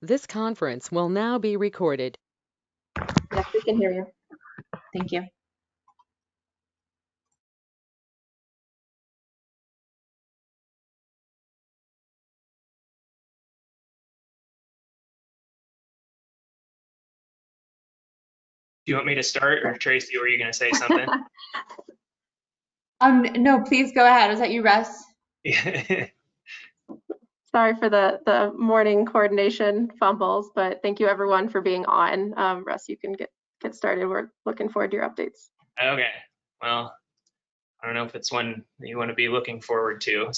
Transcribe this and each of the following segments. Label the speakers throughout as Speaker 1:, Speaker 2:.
Speaker 1: This conference will now be recorded.
Speaker 2: Yes, we can hear you. Thank you.
Speaker 3: Do you want me to start, or Tracy, were you going to say something?
Speaker 2: No, please go ahead. Was that you, Russ?
Speaker 4: Sorry for the morning coordination fumbles, but thank you everyone for being on. Russ, you can get started. We're looking forward to your updates.
Speaker 3: Okay. Well, I don't know if it's one you want to be looking forward to.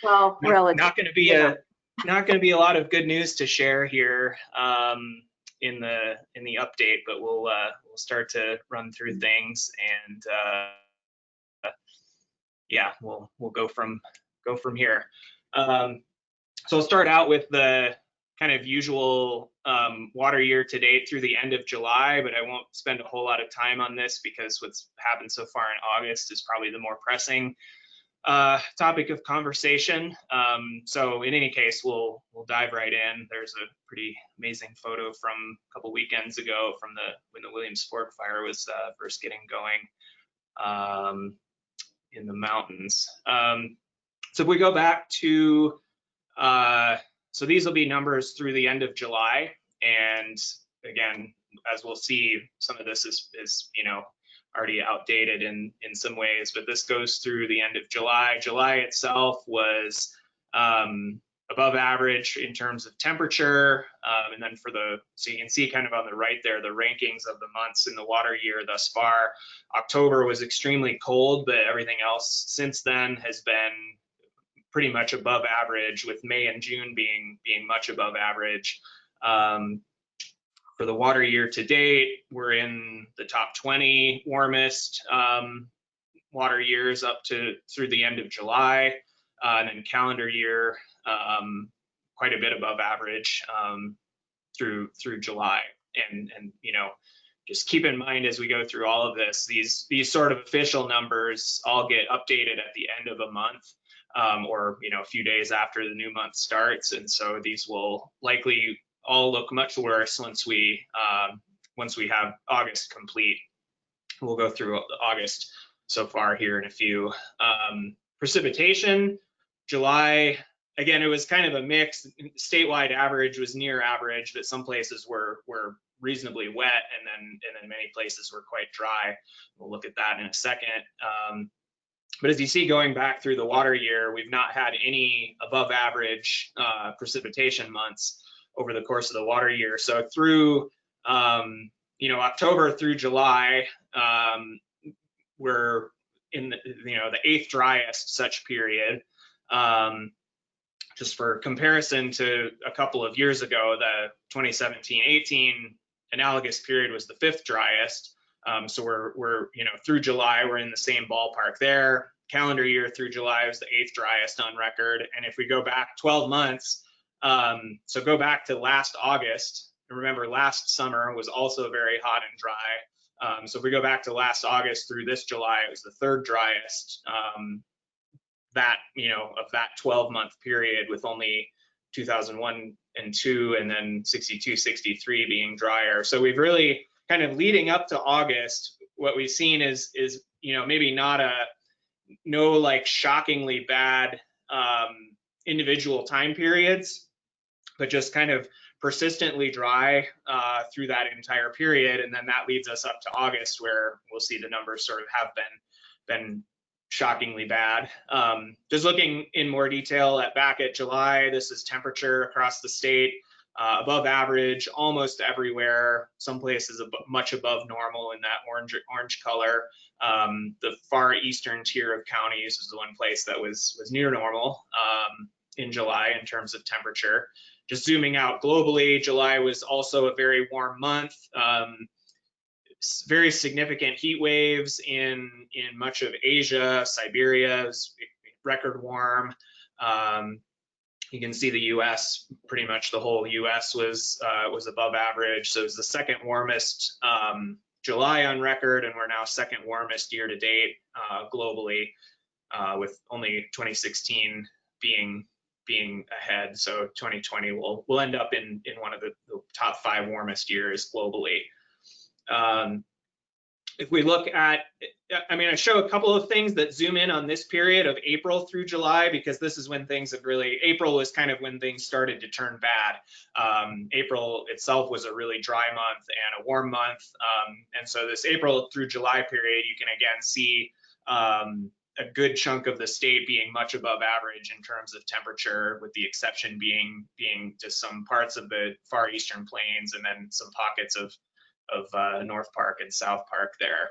Speaker 4: Well, relative.
Speaker 3: Not going to be a lot of good news to share here in the update, but we'll start to run through things, and yeah, we'll go from here. So I'll start out with the kind of usual water year to date through the end of July, but I won't spend a whole lot of time on this because what's happened so far in August is probably the more pressing topic of conversation. So in any case, we'll dive right in. There's a pretty amazing photo from a couple weekends ago from when the Williams Fork fire was first getting going in the mountains. So if we go back to so these will be numbers through the end of July, and again, as we'll see, some of this is already outdated in some ways, but this goes through the end of July. July itself was above average in terms of temperature, and then so you can see kind of on the right there the rankings of the months in the water year thus far. October was extremely cold, but everything else since then has been pretty much above average, with May and June being much above average. For the water year to date, we're in the top 20 warmest water years up to through the end of July, and then calendar year quite a bit above average through July. And just keep in mind as we go through all of this, these sort of official numbers all get updated at the end of a month. Or a few days after the new month starts, and so these will likely all look much worse once we have August complete. We'll go through August so far here in a few. Precipitation, July, again, it was kind of a mix. Statewide average was near average, but some places were reasonably wet, and then many places were quite dry. We'll look at that in a second. But as you see, going back through the water year, we've not had any above average precipitation months over the course of the water year. So through October through July, we're in the 8th driest such period. Just for comparison to a couple of years ago, the 2017-18 analogous period was the 5th driest. So we're through July, we're in the same ballpark there. Calendar year through July was the 8th driest on record. And if we go back 12 months, so go back to last August, and remember last summer was also very hot and dry. So if we go back to last August through this July, it was the 3rd driest of that 12-month period, with only 2001 and 2 and then 62, 63 being drier. So we've really kind of leading up to August, what we've seen is maybe no like shockingly bad individual time periods, but just kind of persistently dry through that entire period. And then that leads us up to August, where we'll see the numbers sort of have been shockingly bad. Just looking in more detail back at July, this is temperature across the state. Above average almost everywhere, some places much above normal in that orange color. The far eastern tier of counties is the one place that was near normal in July in terms of temperature. Just zooming out globally, July was also a very warm month. Very significant heat waves in much of Asia. Siberia was record warm. You can see the U.S., pretty much the whole U.S. was above average. So it was the 2nd warmest July on record, and we're now 2nd warmest year to date globally, with only 2016 being being ahead. So 2020 will end up in one of the top 5 warmest years globally. If we look at, I show a couple of things that zoom in on this period of April through July, because this is when things have really, April was kind of when things started to turn bad. April itself was a really dry month and a warm month. And so this April through July period, you can again see a good chunk of the state being much above average in terms of temperature, with the exception being just some parts of the far eastern plains and then some pockets of North Park and South Park there.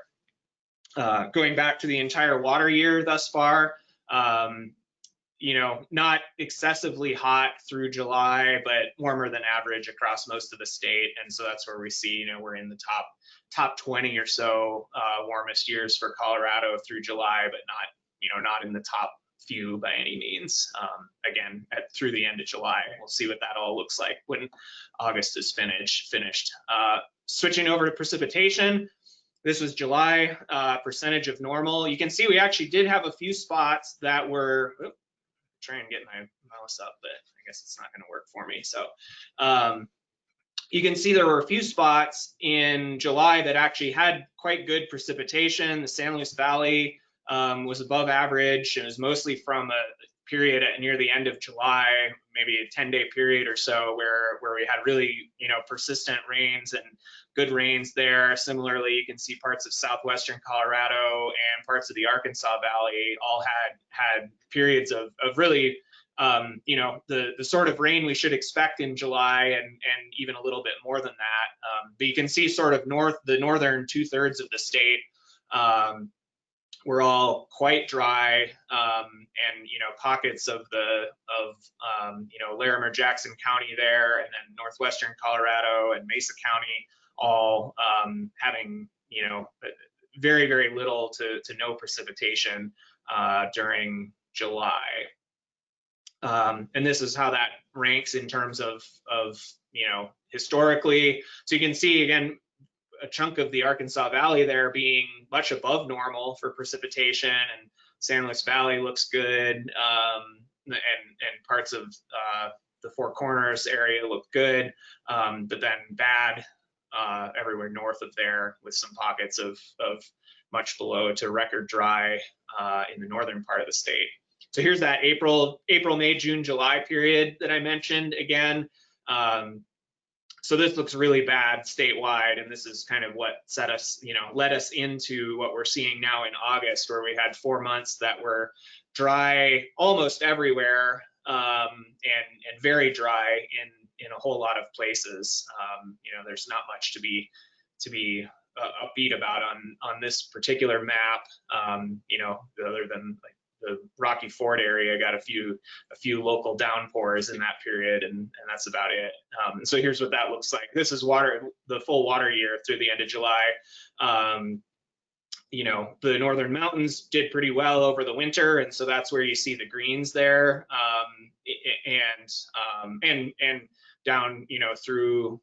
Speaker 3: Going back to the entire water year thus far, not excessively hot through July, but warmer than average across most of the state. And so that's where we see, we're in the top 20 or so warmest years for Colorado through July, but not in the top few by any means. Again, through the end of July, we'll see what that all looks like when August is finished. Switching over to precipitation, this was July, percentage of normal. You can see we actually did have a few spots that were, try and get my mouse up, but I guess it's not going to work for me. So you can see there were a few spots in July that actually had quite good precipitation. The San Luis Valley was above average. It was mostly from a period near the end of July, maybe a 10-day period or so, where we had really persistent rains and good rains there. Similarly, you can see parts of southwestern Colorado and parts of the Arkansas Valley all had periods of really the sort of rain we should expect in July, and even a little bit more than that. But you can see sort of the northern 2/3 of the state were all quite dry, and pockets of Larimer, Jackson County there, and then northwestern Colorado and Mesa County all having very, very little to no precipitation during July. And this is how that ranks in terms of historically. So you can see again a chunk of the Arkansas Valley there being much above normal for precipitation, and San Luis Valley looks good, and parts of the Four Corners area look good, but then bad everywhere north of there, with some pockets of much below to record dry in the northern part of the state. So here's that April, May, June, July period that I mentioned again. So this looks really bad statewide, and this is kind of what led us into what we're seeing now in August, where we had 4 months that were dry almost everywhere, and very dry in a whole lot of places. There's not much to be upbeat about on this particular map, other than like the Rocky Ford area got a few local downpours in that period, and that's about it. So here's what that looks like. This is the full water year through the end of July. The northern mountains did pretty well over the winter, and so that's where you see the greens there, and down through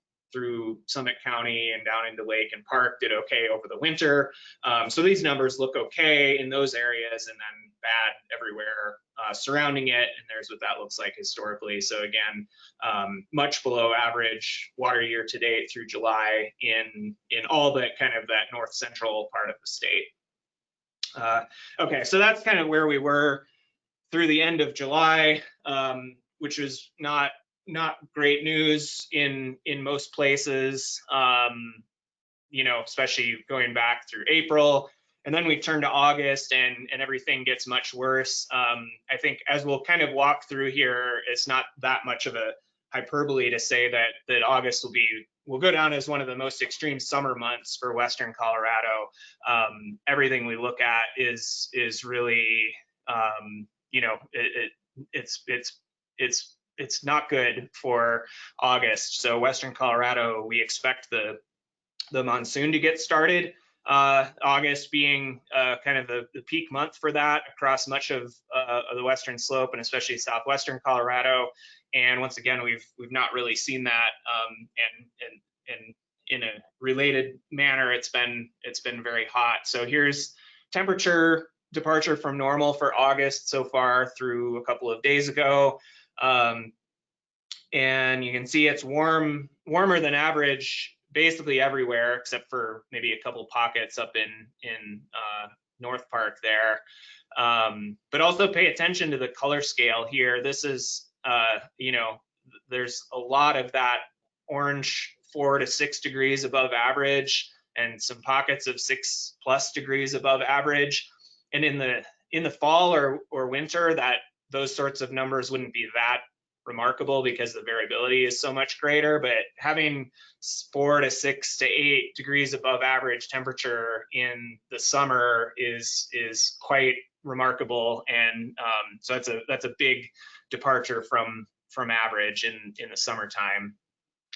Speaker 3: Summit County and down into Lake and Park did okay over the winter. So these numbers look okay in those areas, and then bad everywhere surrounding it. And there's what that looks like historically. So again, much below average water year to date through July in all but kind of that north central part of the state. Okay, so that's kind of where we were through the end of July, which was not great news in most places, especially going back through April. And then we turn to August, and everything gets much worse. I think as we'll kind of walk through here, it's not that much of a hyperbole to say that August will go down as one of the most extreme summer months for Western Colorado. Everything we look at is really, it's not good for August. So Western Colorado, we expect the monsoon to get started. August being kind of the peak month for that across much of the western slope, and especially southwestern Colorado. And once again, we've not really seen that. And in a related manner, it's been very hot. So here's temperature departure from normal for August so far through a couple of days ago. And you can see it's warmer than average basically everywhere except for maybe a couple pockets up in North Park there. But also pay attention to the color scale here. This is, you know, there's a lot of that orange 4 to 6 degrees above average and some pockets of 6+ degrees above average. And in the fall or winter, those sorts of numbers wouldn't be that remarkable because the variability is so much greater, but having 4 to 6 to 8 degrees above average temperature in the summer is quite remarkable, and so that's a big departure from average in the summertime.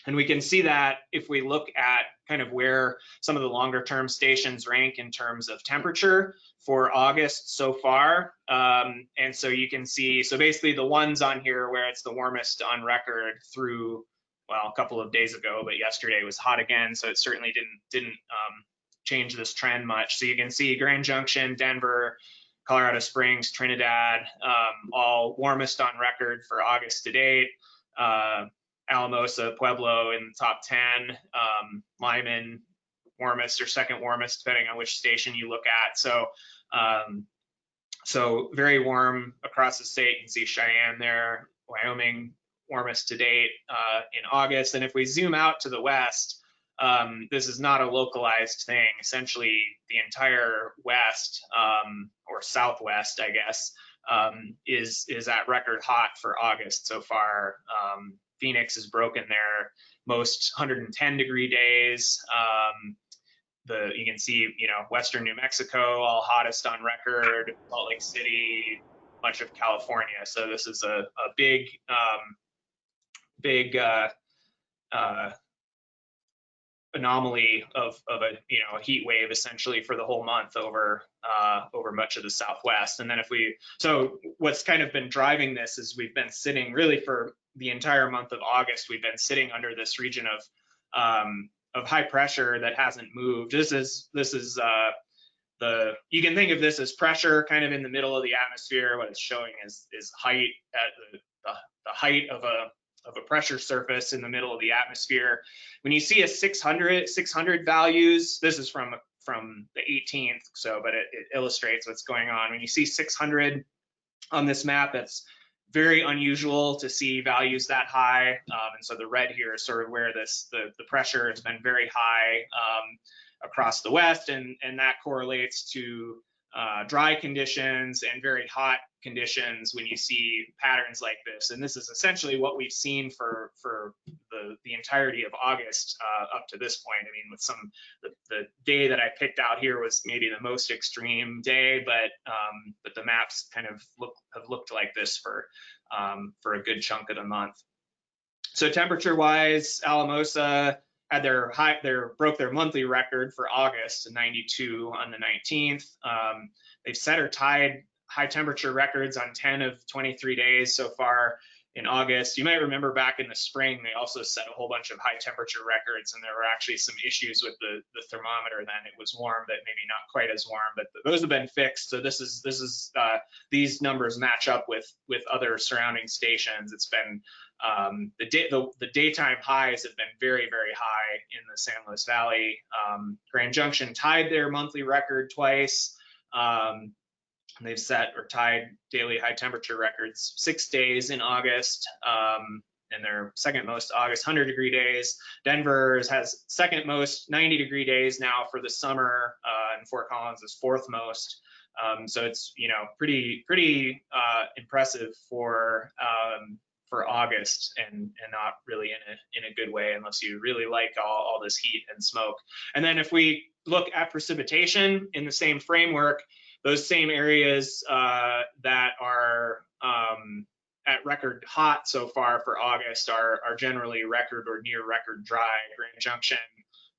Speaker 3: And we can see that if we look at kind of where some of the longer term stations rank in terms of temperature for August so far. And so you can see, so basically the ones on here where it's the warmest on record through, well, a couple of days ago, but yesterday was hot again. So it certainly didn't change this trend much. So you can see Grand Junction, Denver, Colorado Springs, Trinidad, all warmest on record for August to date. Alamosa, Pueblo in the top 10, Lyman warmest or second warmest, depending on which station you look at. So, so very warm across the state. You can see Cheyenne there, Wyoming warmest to date in August. And if we zoom out to the west, this is not a localized thing. Essentially, the entire west or southwest, I guess, is at record hot for August so far. Phoenix has broken their most 110-degree days. You can see, you know, western New Mexico, all hottest on record, Salt Lake City, much of California. So this is a big anomaly of a, you know, a heat wave essentially for the whole month over much of the Southwest. And then so what's kind of been driving this is we've been sitting really for the entire month of August, we've been sitting under this region of high pressure that hasn't moved. This is you can think of this as pressure kind of in the middle of the atmosphere. What it's showing is height at the height of a pressure surface in the middle of the atmosphere. When you see a 600 values, this is from the 18th, so but it illustrates what's going on. When you see 600 on this map, that's very unusual to see values that high, and so the red here is sort of where the pressure has been very high across the West, and that correlates to dry conditions and very hot conditions when you see patterns like this. And this is essentially what we've seen for the entirety of August up to this point. I mean, with the day that I picked out here was maybe the most extreme day, but the maps kind of have looked like this for a good chunk of the month. So temperature wise, Alamosa had broke their monthly record for August, 92 on the 19th. They've set or tied high temperature records on 10 of 23 days so far in August. You might remember back in the spring, they also set a whole bunch of high temperature records, and there were actually some issues with the thermometer then. It was warm, but maybe not quite as warm, but those have been fixed. So these numbers match up with other surrounding stations. It's been the daytime highs have been very, very high in the San Luis Valley. Grand Junction tied their monthly record twice. They've set or tied daily high temperature records 6 days in August, and their second most August 100-degree days. Denver has second most 90-degree days now for the summer, and Fort Collins is fourth most. So it's, you know, pretty impressive for August, and not really in a good way unless you really like all this heat and smoke. And then if we look at precipitation in the same framework, those same areas that are at record hot so far for August are generally record or near record dry. Grand Junction,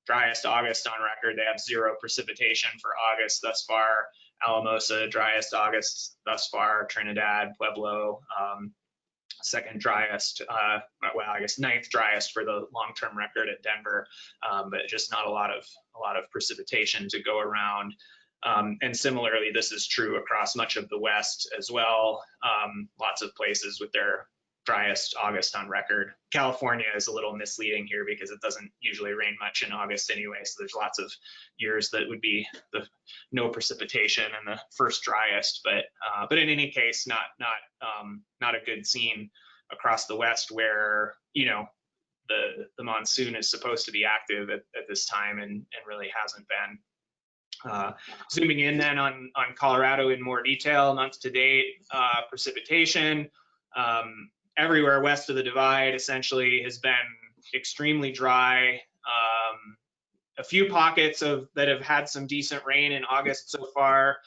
Speaker 3: driest August on record. They have 0 precipitation for August thus far. Alamosa, driest August thus far. Trinidad, Pueblo, second driest, well, I guess 9th driest for the long-term record at Denver, but just not a lot of precipitation to go around. And similarly, this is true across much of the West as well. Lots of places with their driest August on record. California is a little misleading here because it doesn't usually rain much in August anyway. So there's lots of years that would be the no precipitation and the first driest. But in any case, not a good scene across the West where, you know, the monsoon is supposed to be active at this time and really hasn't been. Zooming in then on Colorado in more detail, month to date precipitation. Everywhere west of the divide essentially has been extremely dry. A few pockets that have had some decent rain in August so far.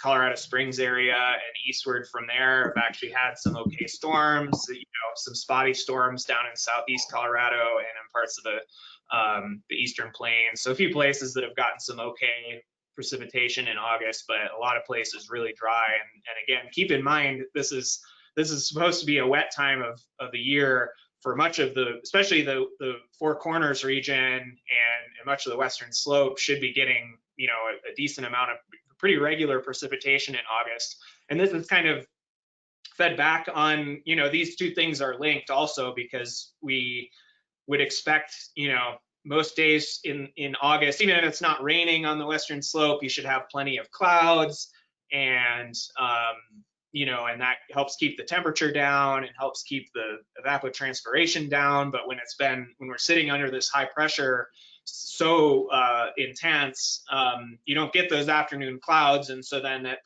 Speaker 3: Colorado Springs area and eastward from there have actually had some okay storms, you know, some spotty storms down in southeast Colorado and in parts of the eastern plains. So a few places that have gotten some okay precipitation in August, but a lot of places really dry. And again, keep in mind, this is supposed to be a wet time of the year for much of especially the Four Corners region and much of the western slope should be getting, you know, a decent amount of pretty regular precipitation in August. And this is kind of fed back on, you know, these two things are linked also because we would expect, you know, most days in August, even if it's not raining on the western slope, you should have plenty of clouds and, you know, and that helps keep the temperature down and helps keep the evapotranspiration down. But when we're sitting under this high pressure so intense, you don't get those afternoon clouds, and so then that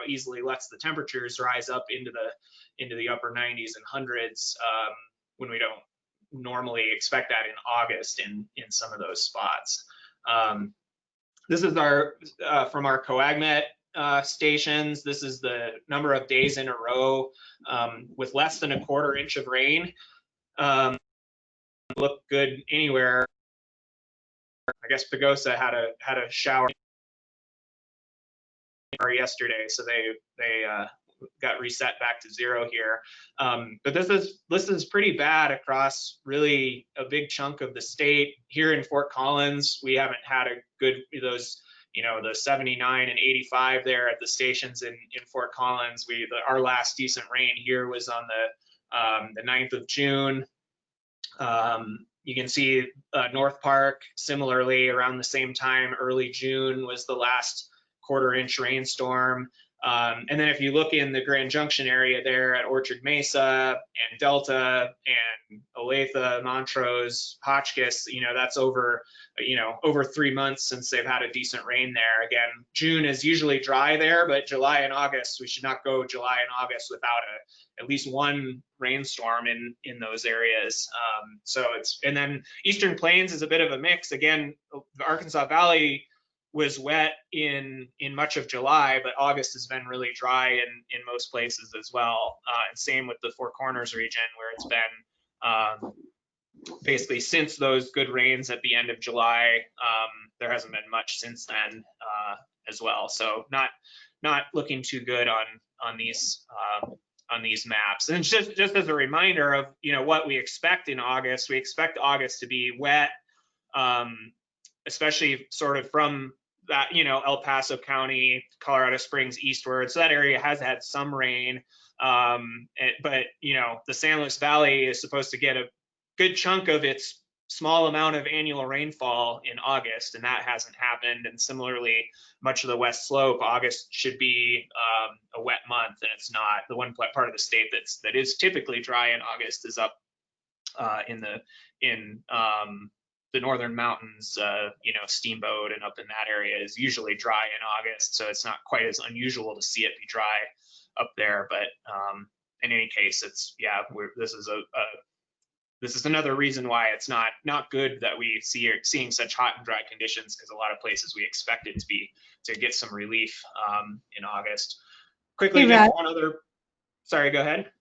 Speaker 3: easily lets the temperatures rise up into the upper 90s and hundreds when we don't normally expect that in August in some of those spots. This is from our COAGMET stations. This is the number of days in a row with less than 1/4 inch of rain. Look good anywhere. I guess Pagosa had a shower yesterday, so they got reset back to 0 here. But this is pretty bad across really a big chunk of the state. Here in Fort Collins, we haven't had a good those, you know, the 79 and 85 there at the stations in Fort Collins. Our last decent rain here was on the 9th of June. You can see North Park, similarly around the same time, early June was the last 1/4 inch rainstorm. And then if you look in the Grand Junction area there at Orchard Mesa and Delta and Olathe, Montrose, Hotchkiss, you know, that's over 3 months since they've had a decent rain there. Again, June is usually dry there, but July and August, we should not go July and August without at least one rainstorm in those areas. And then Eastern Plains is a bit of a mix. Again, the Arkansas Valley was wet in much of July, but August has been really dry in most places as well. And same with the Four Corners region, where it's been basically since those good rains at the end of July, there hasn't been much since then as well. So not looking too good on these maps. And just as a reminder of, you know, what we expect in August, we expect August to be wet, especially sort of from that, you know, El Paso County, Colorado Springs eastward. So that area has had some rain, but, you know, the San Luis Valley is supposed to get a good chunk of its small amount of annual rainfall in August, and that hasn't happened. And similarly, much of the West Slope, August should be a wet month, and it's not. The one part of the state that is typically dry in August is up in the northern mountains, you know, Steamboat and up in that area is usually dry in August, so it's not quite as unusual to see it be dry up there. But in any case, it's this is another reason why it's not good that we seeing such hot and dry conditions, because a lot of places we expect it to get some relief in August. Quickly,
Speaker 5: Hey,
Speaker 3: just
Speaker 5: Russ.
Speaker 3: one other. Sorry, go ahead.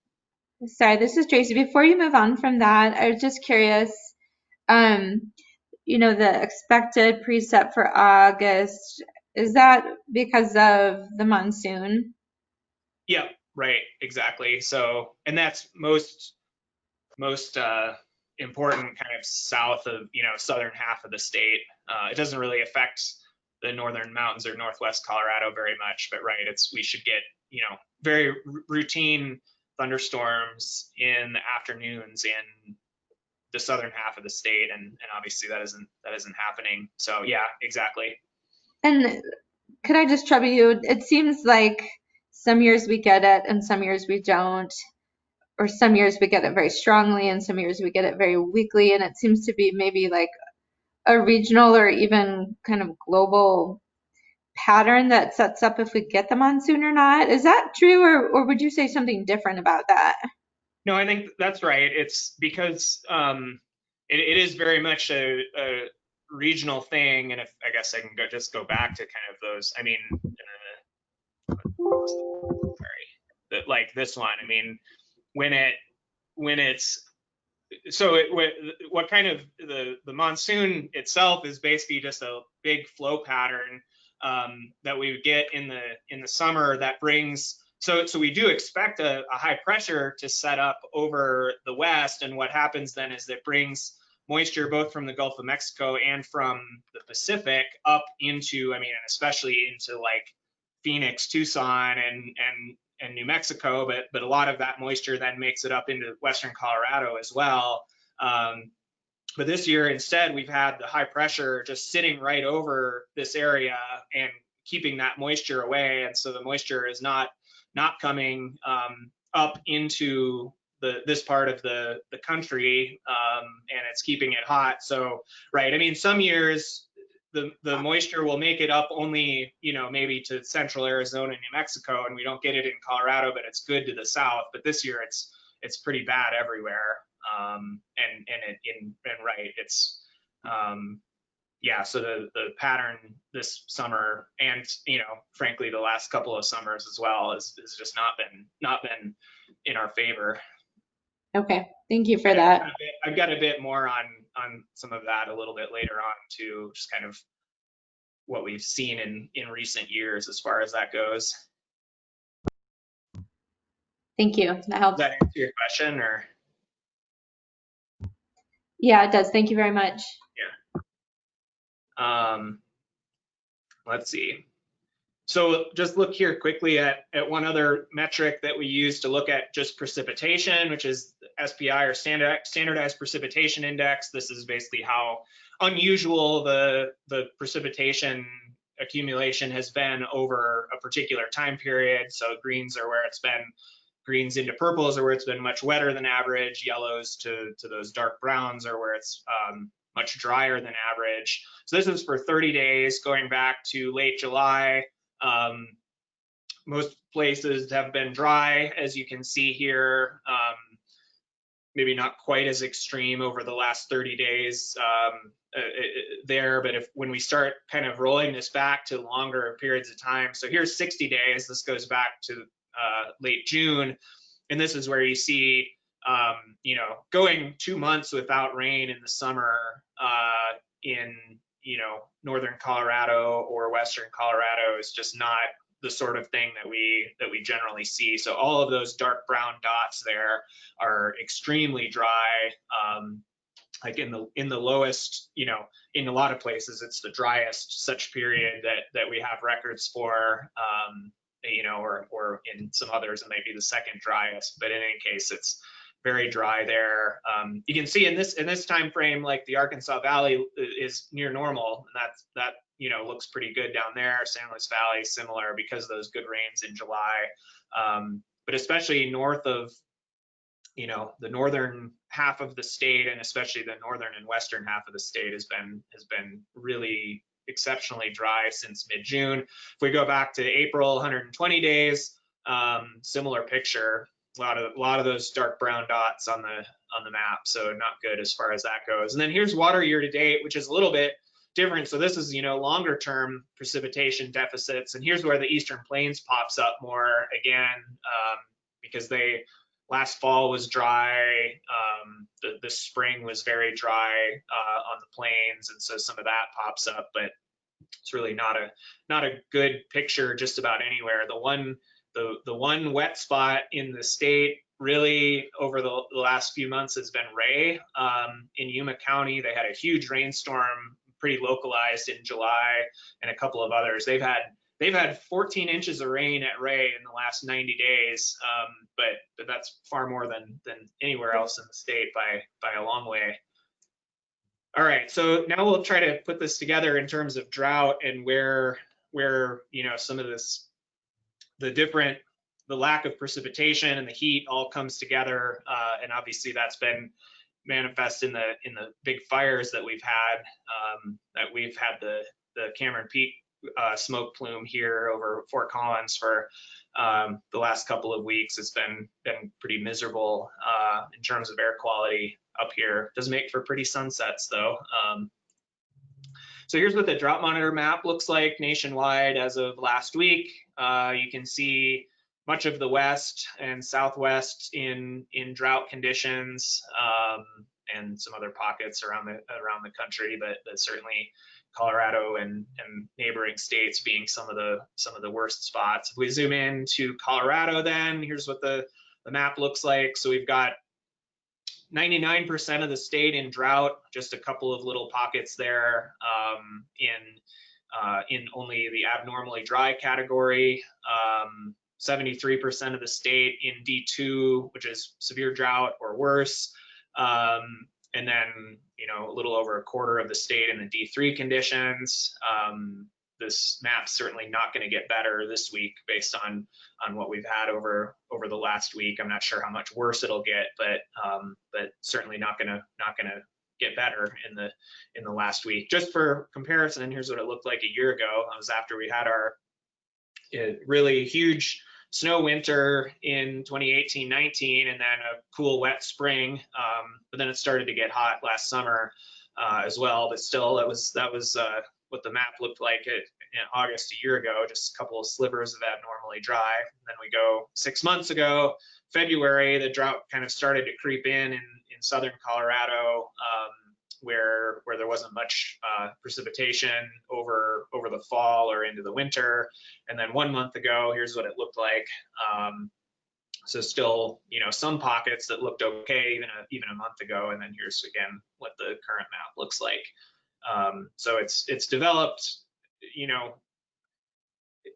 Speaker 5: Sorry, this is Tracy. Before you move on from that, I was just curious, you know, the expected precip for August, is that because of the monsoon?
Speaker 3: Yeah, right, exactly. So, and that's most important kind of south of, you know, southern half of the state. It doesn't really affect the northern mountains or northwest Colorado very much, but right, we should get, you know, very routine thunderstorms in the afternoons in the southern half of the state, and obviously that isn't happening. So yeah, exactly.
Speaker 5: And could I just trouble you? It seems like some years we get it and some years we don't, or some years we get it very strongly and some years we get it very weakly, and it seems to be maybe like a regional or even kind of global pattern that sets up if we get the monsoon or not. Is that true, or would you say something different about that?
Speaker 3: No, I think that's right. It's because it is very much a regional thing, and if I guess I can just go back to kind of those. I mean, sorry, like this one. I mean, when it's so what kind of the monsoon itself is basically just a big flow pattern that we get in the summer that brings. So we do expect a high pressure to set up over the west, and what happens then is it brings moisture both from the Gulf of Mexico and from the Pacific up into, I mean, especially into like Phoenix, Tucson, and New Mexico, but a lot of that moisture then makes it up into western Colorado as well. But this year, instead, we've had the high pressure just sitting right over this area and keeping that moisture away, and so the moisture is not coming up into this part of the country, and it's keeping it hot. So, right, I mean, some years the moisture will make it up only, maybe to central Arizona and New Mexico, and we don't get it in Colorado, but it's good to the south. But this year it's pretty bad everywhere. Right, it's yeah. So the pattern this summer, and frankly the last couple of summers as well, is just not been in our favor.
Speaker 5: Okay, thank you for that.
Speaker 3: I've got a bit more on some of that a little bit later on too, just kind of what we've seen in recent years as far as that goes.
Speaker 5: Thank you. That helps.
Speaker 3: Does that answer your question, or?
Speaker 5: Yeah, it does. Thank you very much.
Speaker 3: Yeah. Let's see. So just look here quickly at one other metric that we use to look at just precipitation, which is SPI, or standardized precipitation index. This is basically how unusual the precipitation accumulation has been over a particular time period. So greens are where it's been, greens into purples are where it's been much wetter than average, yellows to those dark browns are where it's much drier than average. So this is for 30 days going back to late July. Most places have been dry, as you can see here. Maybe not quite as extreme over the last 30 days there, but when we start kind of rolling this back to longer periods of time, so here's 60 days, this goes back to late June, and this is where you see going 2 months without rain in the summer in northern Colorado or western Colorado is just not the sort of thing that we generally see. So all of those dark brown dots there are extremely dry. Like in the lowest, in a lot of places, it's the driest such period that we have records for. Or in some others it might be the second driest, but in any case, it's very dry there. You can see in this time frame, like the Arkansas Valley is near normal, and that looks pretty good down there. San Luis Valley similar because of those good rains in July, but especially north of the northern half of the state, and especially the northern and western half of the state has been really exceptionally dry since mid-June. If we go back to April, 120 days, similar picture. A lot of those dark brown dots on the map, so not good as far as that goes. And then here's water year to date, which is a little bit different. So this is longer term precipitation deficits, and here's where the Eastern Plains pops up more again, because last fall was dry, the spring was very dry on the plains, and so some of that pops up, but it's really not a good picture just about anywhere. The one wet spot in the state really over the last few months has been Ray. In Yuma County, they had a huge rainstorm, pretty localized in July, and a couple of others. They've they've had 14 inches of rain at Ray in the last 90 days, but that's far more than anywhere else in the state by a long way. All right, so now we'll try to put this together in terms of drought and where some of this, the lack of precipitation and the heat all comes together, and obviously that's been manifest in the big fires that we've had. The Cameron Peak smoke plume here over Fort Collins for the last couple of weeks. It's been pretty miserable in terms of air quality up here. Does make for pretty sunsets though. So here's what the drought monitor map looks like nationwide as of last week. You can see much of the west and southwest in drought conditions, and some other pockets around the country, but certainly Colorado and neighboring states being some of the worst spots. If we zoom in to Colorado, then here's what the map looks like. So we've got 99% of the state in drought, just a couple of little pockets there in only the abnormally dry category. 73% of the state in D2, which is severe drought or worse. And then, a little over a quarter of the state in the D3 conditions. This map's certainly not going to get better this week based on what we've had over the last week. I'm not sure how much worse it'll get, but certainly not going to get better in the last week. Just for comparison, here's what it looked like a year ago. That was after we had our really huge snow winter in 2018-19, and then a cool wet spring. But then it started to get hot last summer as well. But still, that was what the map looked like in August a year ago, just a couple of slivers of abnormally dry. And then we go 6 months ago, February, the drought kind of started to creep in southern Colorado, where there wasn't much precipitation over the fall or into the winter. And then 1 month ago, here's what it looked like. So still, some pockets that looked okay even a month ago. And then here's again what the current map looks like. So it's developed,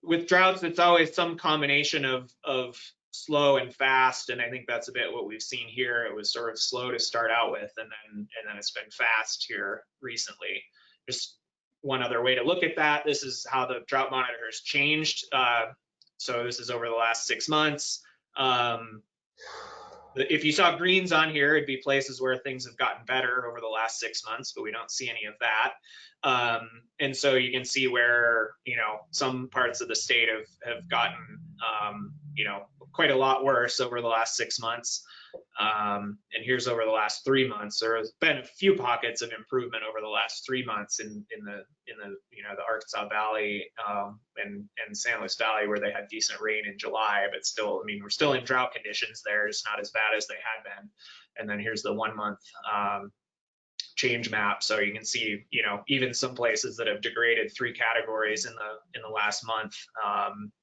Speaker 3: with droughts, it's always some combination of slow and fast, and I think that's a bit what we've seen here. It was sort of slow to start out with, and then it's been fast here recently. Just one other way to look at that, this is how the drought monitor has changed. So this is over the last 6 months. If you saw greens on here, it'd be places where things have gotten better over the last 6 months, but we don't see any of that. And so you can see where, some parts of the state have gotten, quite a lot worse over the last 6 months. And here's over the last 3 months. There has been a few pockets of improvement over the last 3 months in the the Arkansas Valley and San Luis Valley, where they had decent rain in July, but still, we're still in drought conditions there. It's not as bad as they had been. And then here's the 1 month change map. So you can see, even some places that have degraded 3 categories in the last month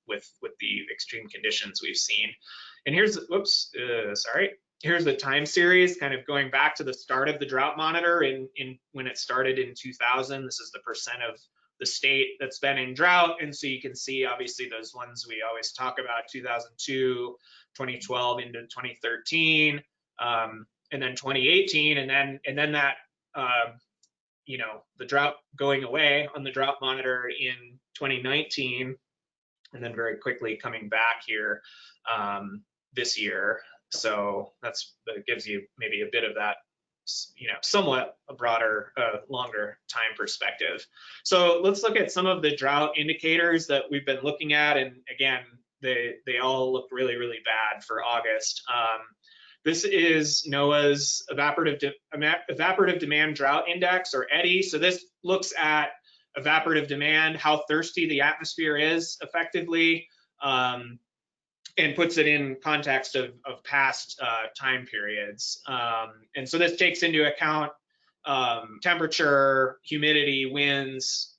Speaker 3: with the extreme conditions we've seen. And here's, here's the time series, kind of going back to the start of the drought monitor in when it started in 2000. This is the percent of the state that's been in drought. And so you can see, obviously, those ones we always talk about, 2002, 2012 into 2013, and then 2018, and then that the drought going away on the drought monitor in 2019, and then very quickly coming back here this year. So that gives you maybe a bit of that, somewhat a broader, longer time perspective. So let's look at some of the drought indicators that we've been looking at. And again, they all look really, really bad for August. This is NOAA's evaporative demand drought index, or EDDI. So this looks at evaporative demand, how thirsty the atmosphere is effectively, and puts it in context of past time periods. And so this takes into account temperature, humidity, winds,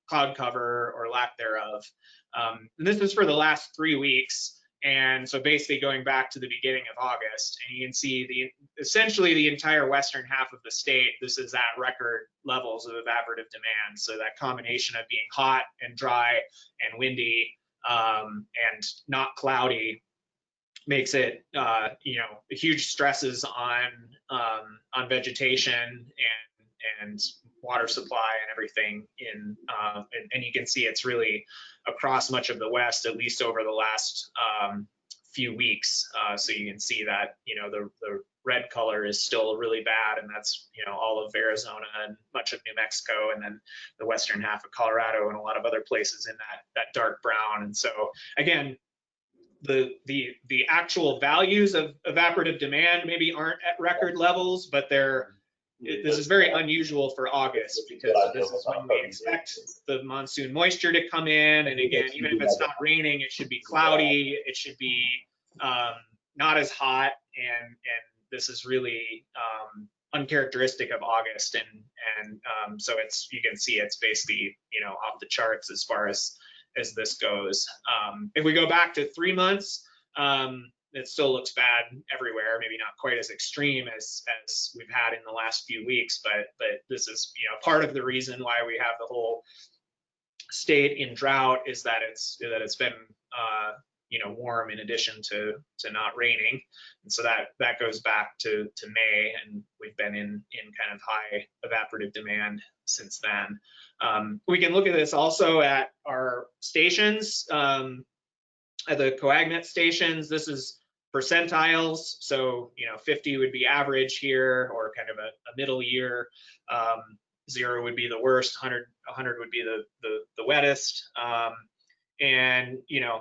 Speaker 3: cloud cover or lack thereof. And this is for the last 3 weeks. And so basically going back to the beginning of August, and you can see essentially the entire western half of the state, this is at record levels of evaporative demand. So that combination of being hot and dry and windy and not cloudy makes it, huge stresses on vegetation and water supply and everything and you can see it's really across much of the West, at least over the last few weeks. So you can see that, the red color is still really bad, and that's, all of Arizona and much of New Mexico, and then the western half of Colorado and a lot of other places in that dark brown. And so again, the actual values of evaporative demand maybe aren't at record levels, but this is very unusual for August, because this is when we expect the monsoon moisture to come in. And again, even if it's not raining, it should be cloudy, it should be not as hot, and this is really uncharacteristic of August. And so you can see it's basically, off the charts as far as this goes. If we go back to 3 months, it still looks bad everywhere, maybe not quite as extreme as we've had in the last few weeks, but this is, part of the reason why we have the whole state in drought, is that it's been warm in addition to not raining. And so that goes back to May, and we've been in kind of high evaporative demand since then. We can look at this also at our stations, at the coagnet stations. This is percentiles, so 50 would be average here, or kind of a middle year. 0 would be the worst, 100 would be the wettest. And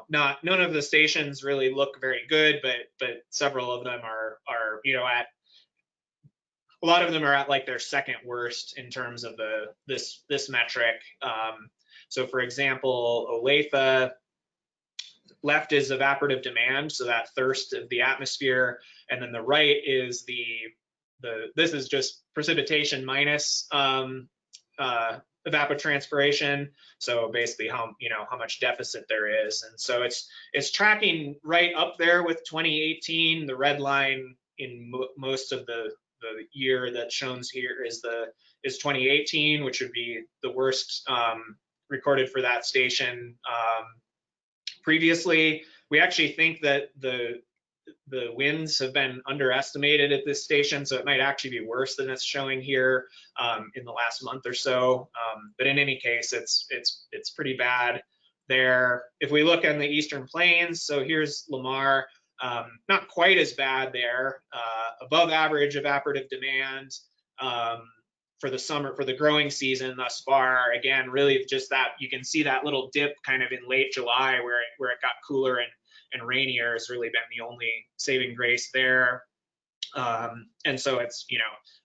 Speaker 3: none of the stations really look very good, but several of them are at, a lot of them are at like their second worst in terms of this metric. So for example, Olathe, left is evaporative demand, so that thirst of the atmosphere, and then the right is this is just precipitation minus evapotranspiration. So basically how much deficit there is. And so it's tracking right up there with 2018. The red line in most of the year that shown here is 2018, which would be the worst recorded for that station previously. We actually think that the winds have been underestimated at this station, so it might actually be worse than it's showing here in the last month or so. But in any case, it's pretty bad there. If we look on the Eastern Plains, so here's Lamar, not quite as bad there, above average evaporative demand for the summer, for the growing season thus far. Again, really just that, you can see that little dip kind of in late July where it got cooler and rainier has really been the only saving grace there. And so it's,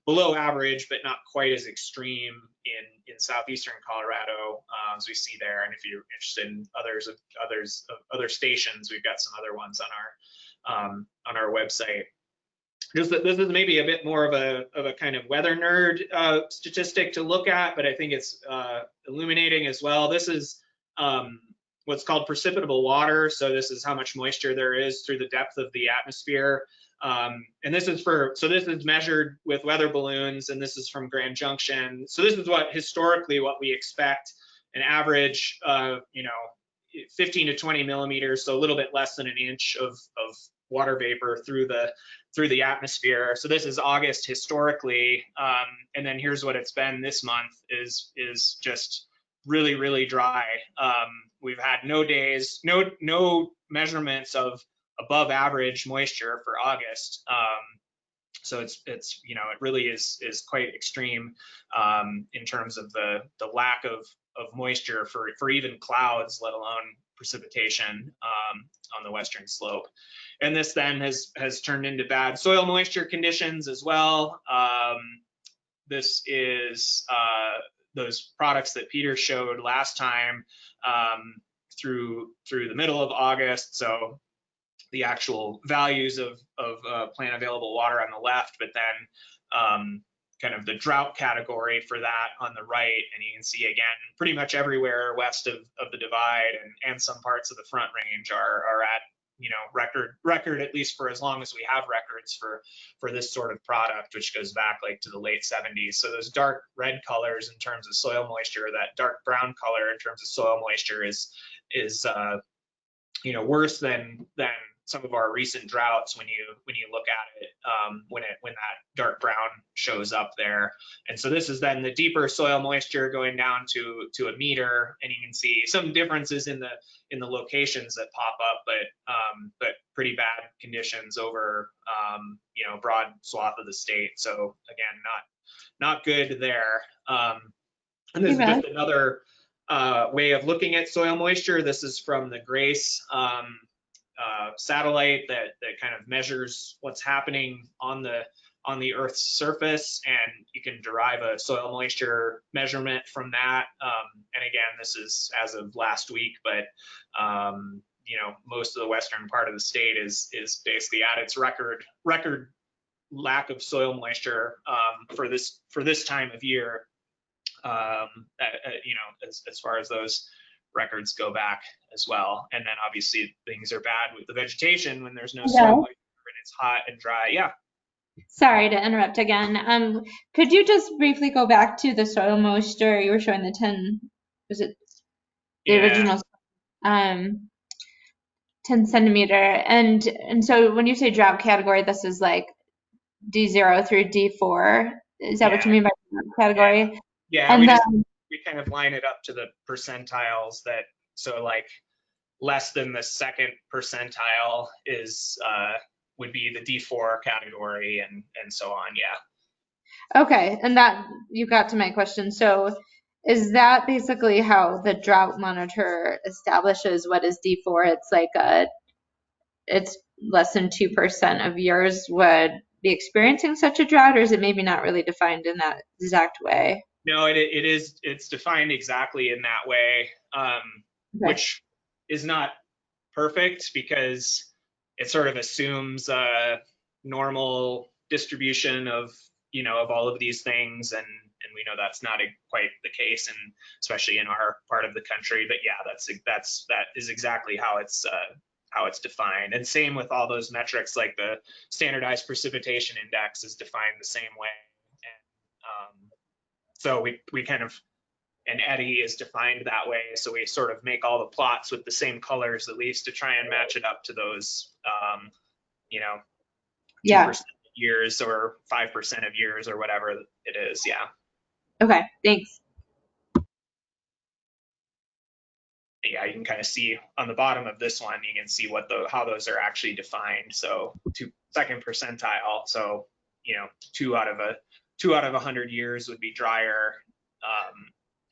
Speaker 3: below average, but not quite as extreme in southeastern Colorado as we see there. And if you're interested in other stations, we've got some other ones on our website. This is maybe a bit more of a kind of weather nerd statistic to look at, but I think it's illuminating as well. This is what's called precipitable water. So this is how much moisture there is through the depth of the atmosphere. And this is this is measured with weather balloons, and this is from Grand Junction. So this is historically what we expect, an average of 15 to 20 millimeters, so a little bit less than an inch of water vapor through the atmosphere. So this is August historically, and then here's what it's been this month is just really, really dry. We've had no days, no measurements of above average moisture for August. So it's it really is quite extreme in terms of the lack of moisture for even clouds, let alone precipitation on the western slope. And this then has turned into bad soil moisture conditions as well. This is those products that Peter showed last time through the middle of August. So the actual values of plant available water on the left, but then kind of the drought category for that on the right. And you can see again, pretty much everywhere west of the divide and some parts of the Front Range are at record at least for as long as we have records for this sort of product, which goes back like to the late 70s. So those dark red colors in terms of soil moisture, that dark brown color in terms of soil moisture is worse than some of our recent droughts when you look at it, when that dark brown shows up there. And so this is then the deeper soil moisture going down to a meter, and you can see some differences in the locations that pop up, but pretty bad conditions over broad swath of the state. So again, not good there. And this is just another way of looking at soil moisture. This is from the GRACE satellite that kind of measures what's happening on the Earth's surface, and you can derive a soil moisture measurement from that. And again, this is as of last week, but most of the western part of the state is basically at its record lack of soil moisture for this time of year. As far as those records go back as well. And then obviously things are bad with the vegetation when there's no soil moisture and it's hot and dry. Yeah.
Speaker 5: Sorry to interrupt again. Could you just briefly go back to the soil moisture? You were showing the 10, was it the original 10 centimeter? And so when you say drought category, this is like D0 through D4. Is that what you mean by drought category?
Speaker 3: Yeah,
Speaker 5: and
Speaker 3: we kind of line it up to the percentiles so like less than the second percentile would be the D4 category and so on. Yeah.
Speaker 5: Okay, and that you got to my question. So is that basically how the drought monitor establishes what is D4? It's like it's less than 2% of years would be experiencing such a drought, or is it maybe not really defined in that exact way?
Speaker 3: No, it's defined exactly in that way, which is not perfect because it sort of assumes a normal distribution of all of these things, and we know that's not quite the case, and especially in our part of the country. But yeah, that is exactly how it's defined. And same with all those metrics, like the standardized precipitation index is defined the same way. And so we kind of, and Eddy is defined that way. So we sort of make all the plots with the same colors, at least to try and match it up to those, 2% of years or 5% of years or whatever it is. Yeah.
Speaker 5: Okay, thanks.
Speaker 3: Yeah, you can kind of see on the bottom of this one, you can see how those are actually defined. So second percentile. So, 2 out of 100 years would be drier,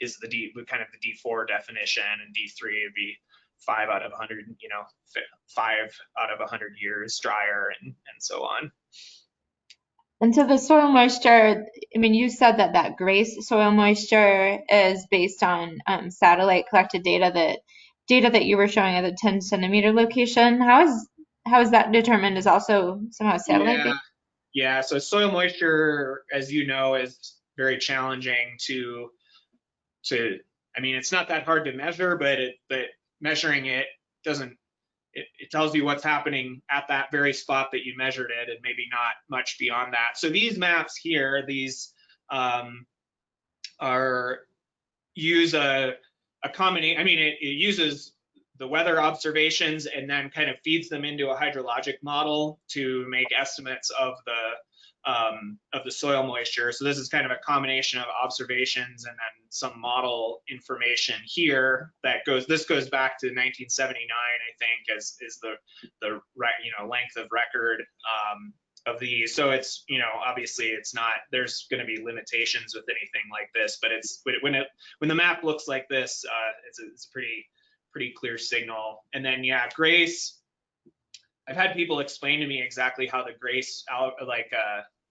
Speaker 3: is the kind of the D4 definition, and D3 would be 5 out of 100, 5 out of 100 years drier, and so on.
Speaker 5: And so the soil moisture, I mean, you said that GRACE soil moisture is based on satellite collected data that you were showing at the 10 centimeter location. How is that determined? Is also somehow satellite based?
Speaker 3: Yeah. So soil moisture, as you know, is very challenging to. I mean, it's not that hard to measure, but measuring it doesn't. It tells you what's happening at that very spot that you measured it, and maybe not much beyond that. So these maps here, these use a combination. I mean, it uses the weather observations and then kind of feeds them into a hydrologic model to make estimates of the soil moisture. So this is kind of a combination of observations and then some model information here this goes back to 1979, I think, as is the length of record of these. So it's, obviously it's not, there's going to be limitations with anything like this, but when the map looks like this, it's a pretty clear signal. And then GRACE, I've had people explain to me exactly how the GRACE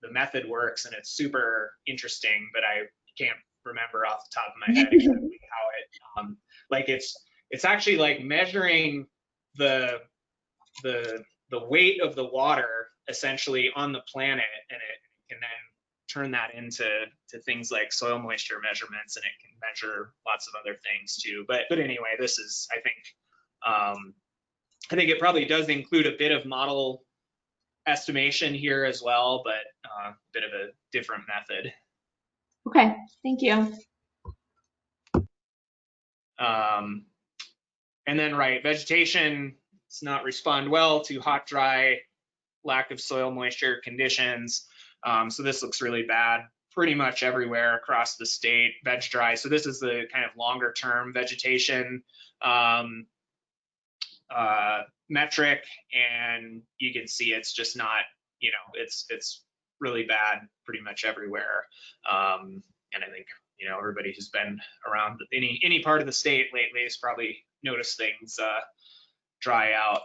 Speaker 3: the method works, and it's super interesting, but I can't remember off the top of my head exactly how it it's actually like measuring the weight of the water essentially on the planet, and it can then turn that into things like soil moisture measurements, and it can measure lots of other things too. But anyway, this is, I think, I think it probably does include a bit of model estimation here as well, but a bit of a different method.
Speaker 5: Okay, thank you.
Speaker 3: And then, right, vegetation does not respond well to hot, dry, lack of soil moisture conditions. So this looks really bad pretty much everywhere across the state, veg dry. So this is the kind of longer term vegetation metric, and you can see it's just not, you know, it's really bad pretty much everywhere. And I think, you know, everybody who's been around any part of the state lately has probably noticed things dry out.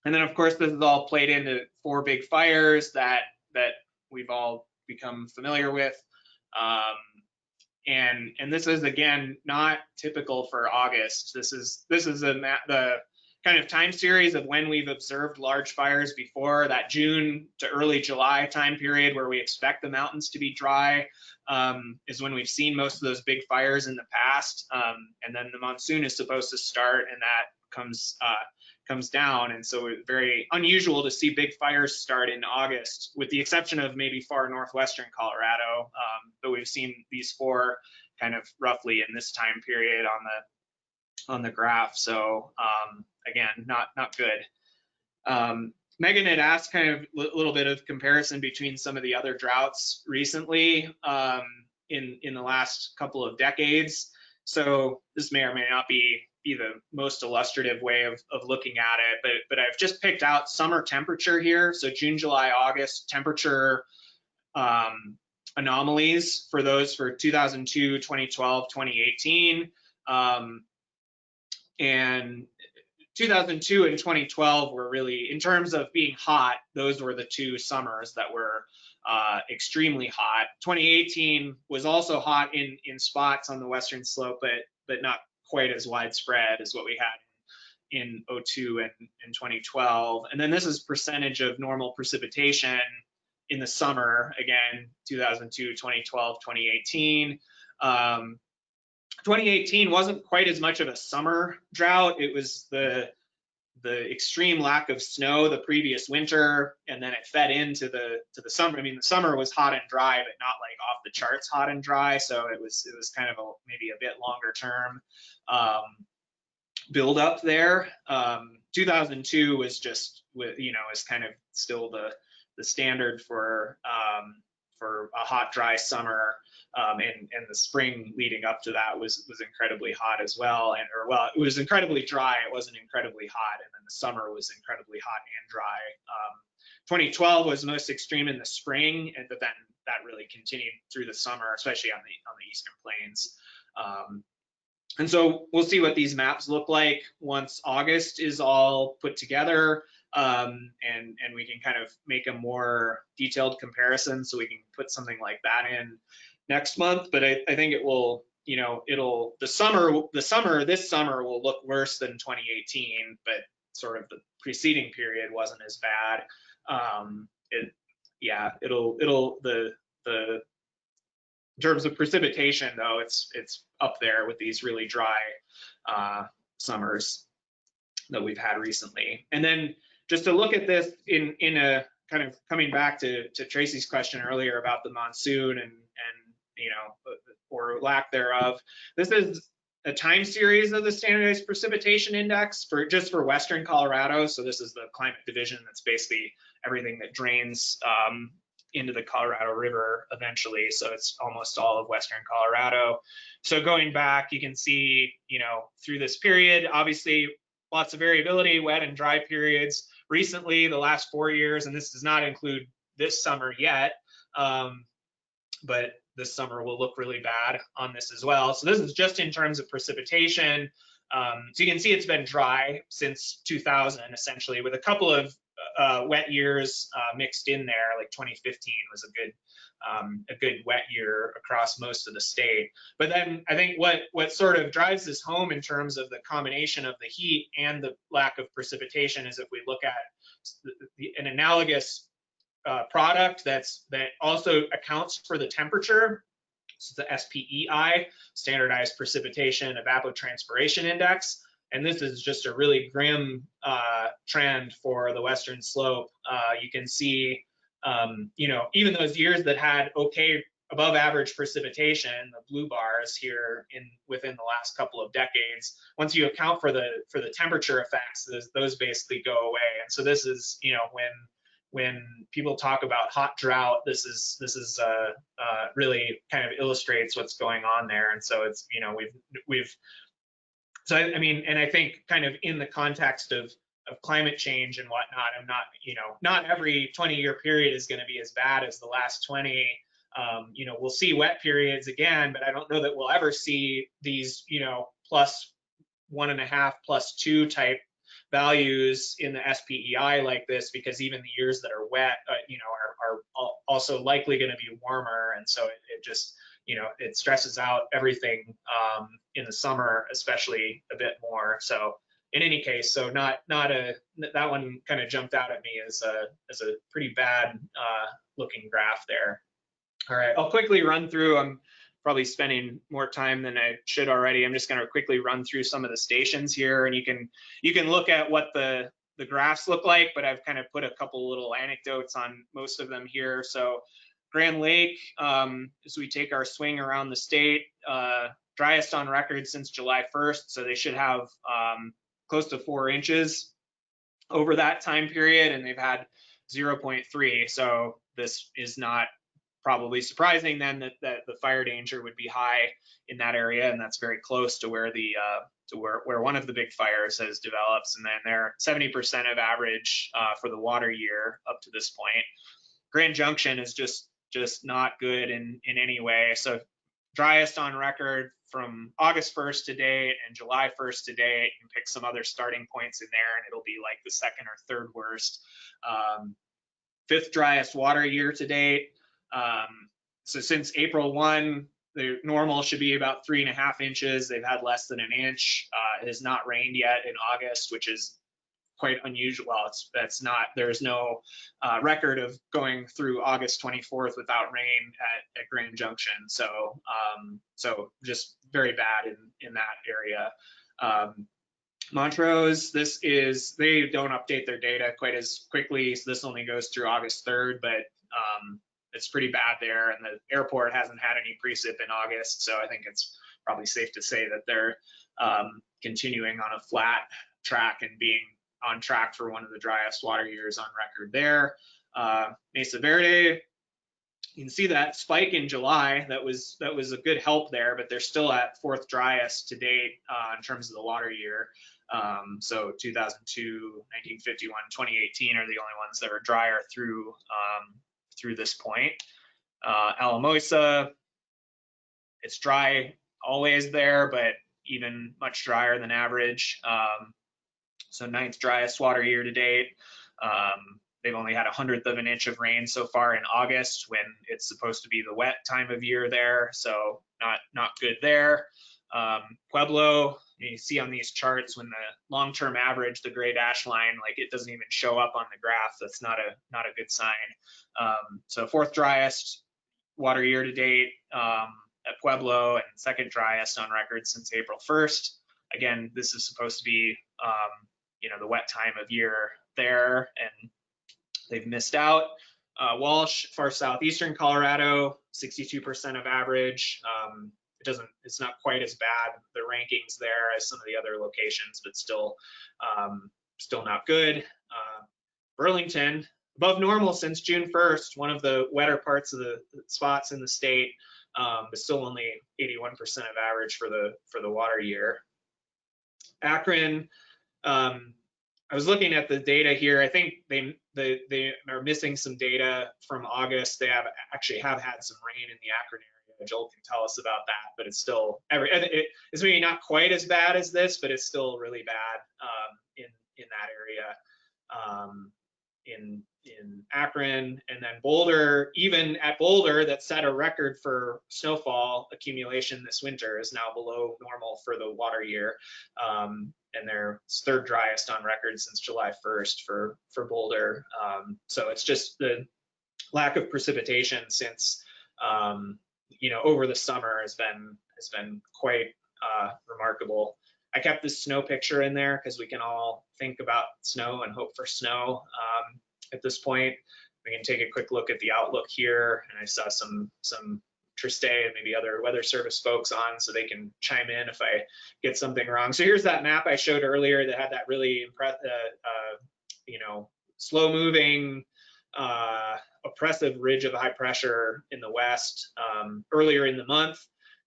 Speaker 3: And then of course this is all played into 4 big fires that we've all become familiar with. And this is, again, not typical for August. This is the kind of time series of when we've observed large fires before, that June to early July time period where we expect the mountains to be dry, is when we've seen most of those big fires in the past. And then the monsoon is supposed to start, and that comes down. And so it's very unusual to see big fires start in August, with the exception of maybe far northwestern Colorado. But we've seen these 4 kind of roughly in this time period on the graph. So again, not good. Megan had asked kind of a little bit of comparison between some of the other droughts recently in the last couple of decades. So this may or may not be the most illustrative way of looking at it, but I've just picked out summer temperature here. So June, July, August temperature anomalies for those for 2002, 2012, 2018. And 2002 and 2012 were really, in terms of being hot, those were the 2 summers that were extremely hot. 2018 was also hot in spots on the western slope, but not quite as widespread as what we had in 02 and 2012. And then this is percentage of normal precipitation in the summer, again, 2002, 2012, 2018. 2018 wasn't quite as much of a summer drought. It was the extreme lack of snow the previous winter, and then it fed into the summer. I mean, the summer was hot and dry, but not like off the charts hot and dry. So it was kind of maybe a bit longer term build up there. 2002 was just, you know, is kind of still the standard for a hot, dry summer. And the spring leading up to that was incredibly hot as well. Well, it was incredibly dry. It wasn't incredibly hot. And then the summer was incredibly hot and dry. 2012 was most extreme in the spring, but then that really continued through the summer, especially on the eastern plains. And so we'll see what these maps look like once August is all put together, and we can kind of make a more detailed comparison, so we can put something like that in next month. But I think it will, you know, this summer will look worse than 2018, but sort of the preceding period wasn't as bad. In terms of precipitation, though, it's up there with these really dry summers that we've had recently. And then just to look at this in a kind of coming back to Tracy's question earlier about the monsoon and you know, or lack thereof, this is a time series of the standardized precipitation index for Western Colorado. So this is the climate division. That's basically everything that drains into the Colorado River eventually. So it's almost all of Western Colorado. So going back, you can see, you know, through this period, obviously lots of variability, wet and dry periods. Recently, the last 4 years, and this does not include this summer yet, but this summer will look really bad on this as well. So this is just in terms of precipitation. So you can see it's been dry since 2000, essentially, with a couple of wet years mixed in there. Like 2015 was a good wet year across most of the state. But then I think what sort of drives this home in terms of the combination of the heat and the lack of precipitation is if we look at an analogous product that also accounts for the temperature. This is the SPEI, Standardized Precipitation Evapotranspiration Index. And this is just a really grim trend for the western slope. You can see, you know, even those years that had okay above average precipitation, the blue bars here within the last couple of decades, once you account for the temperature effects, those basically go away. And so this is, you know, when people talk about hot drought, this is really kind of illustrates what's going on there. And so it's, you know, so I mean, and I think kind of in the context of climate change and whatnot, I'm not, you know, not every 20-year period is going to be as bad as the last 20. You know, we'll see wet periods again, but I don't know that we'll ever see these, you know, +1.5, +2 type values in the SPEI like this, because even the years that are wet, you know, are also likely going to be warmer. And so it just, you know, it stresses out everything in the summer, especially a bit more. So in any case, so that one kind of jumped out at me as a pretty bad looking graph there. All right, I'll quickly run through. I'm probably spending more time than I should already. I'm just going to quickly run through some of the stations here, and you can look at what the graphs look like, but I've kind of put a couple little anecdotes on most of them here. So Grand Lake, as we take our swing around the state, driest on record since July 1st, so they should have close to 4 inches over that time period, and they've had 0.3. So this is not probably surprising then that the fire danger would be high in that area, and that's very close to where the where one of the big fires has developed. And then they're 70% of average for the water year up to this point. Grand Junction is just not good in any way. So driest on record from August 1st to date and July 1st to date. You can pick some other starting points in there, and it'll be like the second or third worst. 5th driest water year to date. So since April 1, the normal should be about 3.5 inches. They've had less than an inch. It has not rained yet in August, which is quite unusual. Well, there's no record of going through August 24th without rain at Grand Junction. So so just very bad in that area. Montrose, they don't update their data quite as quickly. So this only goes through August 3rd, but it's pretty bad there. And the airport hasn't had any precip in August. So I think it's probably safe to say that they're continuing on a flat track and being on track for one of the driest water years on record there. Mesa Verde, you can see that spike in July. That was a good help there, but they're still at 4th driest to date in terms of the water year. So 2002, 1951, 2018 are the only ones that are drier through this point. Alamosa, it's dry always there, but even much drier than average. So 9th driest water year to date. They've only had 1/100 of an inch of rain so far in August, when it's supposed to be the wet time of year there. So not good there. Pueblo, you see on these charts when the long-term average, the gray dash line, like it doesn't even show up on the graph. That's not a good sign. So 4th driest water year to date at Pueblo, and 2nd driest on record since April 1st. Again, this is supposed to be you know, the wet time of year there, and they've missed out. Walsh, far southeastern Colorado, 62% of average. It's not quite as bad, the rankings there, as some of the other locations, but still not good. Burlington, above normal since June 1st, one of the wetter parts of the spots in the state, but still only 81% of average for the water year. Akron, I was looking at the data here. I think they are missing some data from August. They actually have had some rain in the Akron area. Joel can tell us about that, but it's still it's maybe not quite as bad as this, but it's still really bad in that area. In Akron, and then Boulder, even at Boulder, that set a record for snowfall accumulation this winter, is now below normal for the water year. And they're 3rd driest on record since July 1st for Boulder. So it's just the lack of precipitation since you know, over the summer has been quite remarkable. I kept this snow picture in there because we can all think about snow and hope for snow at this point. We can take a quick look at the outlook here, and I saw some Triste and maybe other weather service folks on, so they can chime in if I get something wrong. So here's that map I showed earlier that had that really you know, slow moving, oppressive ridge of high pressure in the west earlier in the month.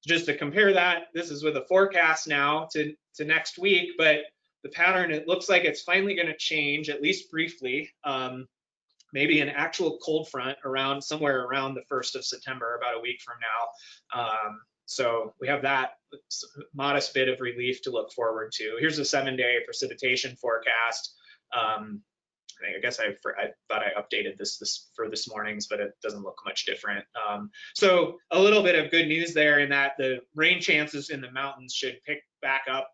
Speaker 3: Just to compare that, this is with a forecast now to next week, but the pattern, it looks like it's finally going to change, at least briefly. Maybe an actual cold front around somewhere around the 1st of September, about a week from now. So we have that modest bit of relief to look forward to. Here's a 7-day precipitation forecast. I guess I thought I updated this for this morning's, but it doesn't look much different. So a little bit of good news there in that the rain chances in the mountains should pick back up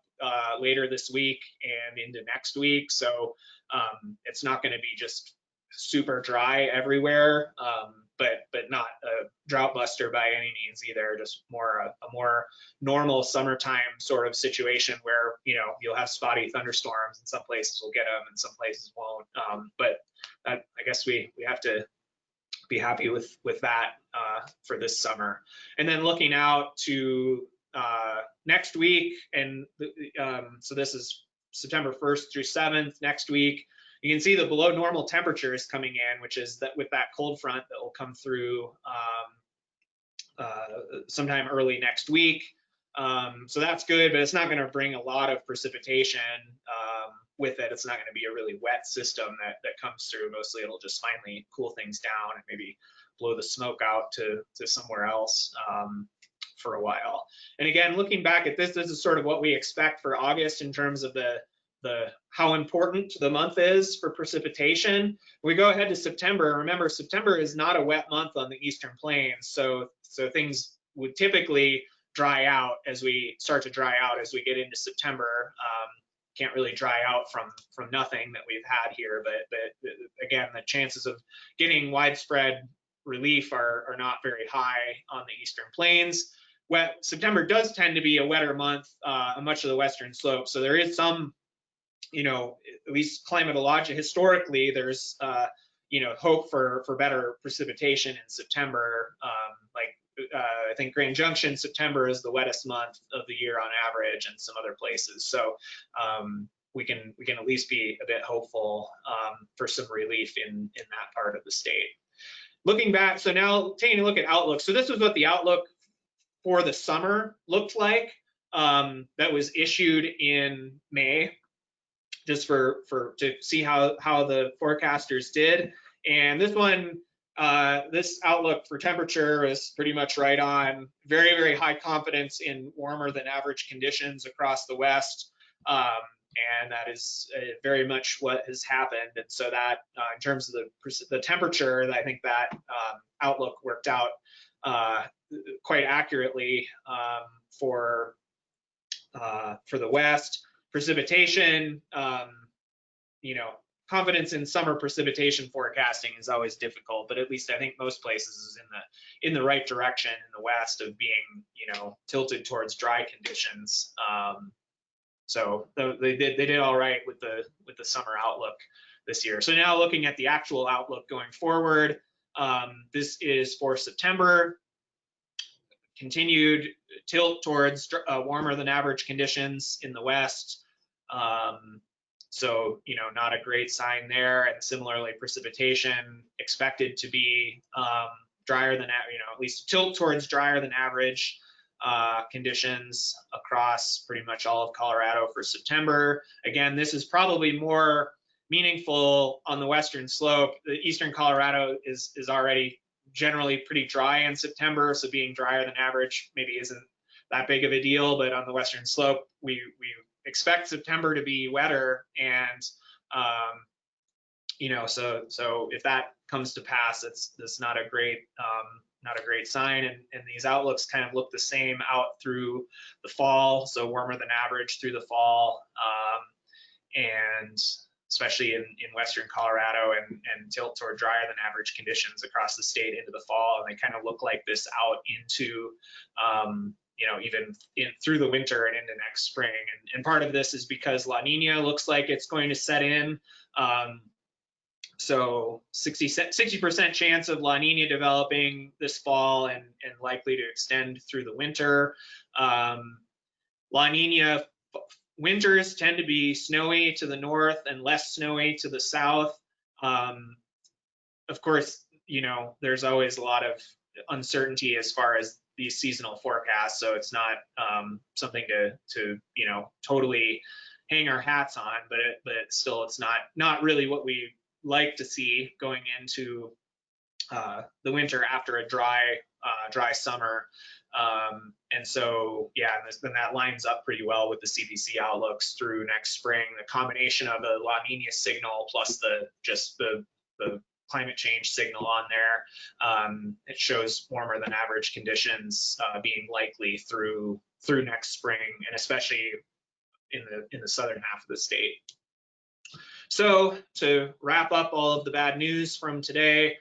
Speaker 3: later this week and into next week. So it's not going to be just super dry everywhere, but not a drought buster by any means either. Just a more normal summertime sort of situation where, you know, you'll have spotty thunderstorms, and some places will get them and some places won't. But I guess we have to be happy with that for this summer. And then looking out to next week, and so this is September 1st through 7th. Next week, you can see the below normal temperatures coming in, which is that with that cold front that will come through sometime early next week. So that's good, but it's not going to bring a lot of precipitation with it. It's not going to be a really wet system that comes through. Mostly it'll just finally cool things down and maybe blow the smoke out to somewhere else for a while. And again, looking back at this is sort of what we expect for August in terms of the how important the month is for precipitation. We go ahead to September. Remember, September is not a wet month on the Eastern Plains, so things would typically dry out as we start to dry out as we get into September. Can't really dry out from nothing that we've had here, but again, the chances of getting widespread relief are not very high on the Eastern Plains. September does tend to be a wetter month on much of the Western slope, so there is some, you know, at least climatologic, historically, there's, you know, hope for better precipitation in September. I think Grand Junction, September is the wettest month of the year on average, and some other places. So we can at least be a bit hopeful for some relief in that part of the state. Looking back, so now taking a look at outlook. So this is what the outlook for the summer looked like that was issued in May, just to see how the forecasters did. And this one, this outlook for temperature is pretty much right on. Very, very high confidence in warmer than average conditions across the West. And that is very much what has happened. And so that in terms of the temperature, I think that outlook worked out quite accurately for the West. Precipitation, you know, confidence in summer precipitation forecasting is always difficult, but at least I think most places is in the right direction in the West of being, you know, tilted towards dry conditions. So they did all right with the summer outlook this year. So now looking at the actual outlook going forward, this is for September. Continued tilt towards warmer than average conditions in the West. So, you know, not a great sign there. And similarly, precipitation expected to be drier than, you know, at least tilt towards drier than average conditions across pretty much all of Colorado for September. Again, this is probably more meaningful on the Western slope. The Eastern Colorado is already generally pretty dry in September, so being drier than average maybe isn't that big of a deal, but on the Western slope, we expect September to be wetter, and you know, so if that comes to pass, that's not a great sign. And these outlooks kind of look the same out through the fall, so warmer than average through the fall, and especially in Western Colorado, and tilt toward drier than average conditions across the state into the fall. And they kind of look like this out into, even through the winter and into next spring. And part of this is because La Nina looks like it's going to set in. So 60% chance of La Nina developing this fall and likely to extend through the winter. La Nina winters tend to be snowy to the north and less snowy to the south. Of course, there's always a lot of uncertainty as far as these seasonal forecasts, so it's not something to totally hang our hats on, but still it's not really what we like to see going into the winter after a dry summer. And so, yeah, then that lines up pretty well with the CPC outlooks through next spring. The combination of a La Nina signal plus the climate change signal on there, it shows warmer than average conditions being likely through next spring, and especially in the southern half of the state. So to wrap up all of the bad news from today,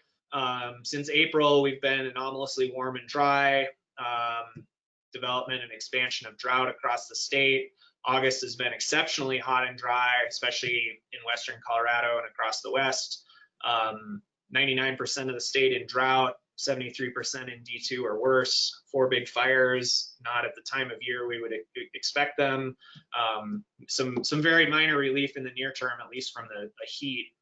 Speaker 3: since April, we've been anomalously warm and dry, development and expansion of drought across the state. August has been exceptionally hot and dry, especially in western Colorado and across the west. 99% of the state in drought, 73% in D2 or worse. 4 big fires, not at the time of year we would expect them. Some very minor relief in the near term, at least from the heat.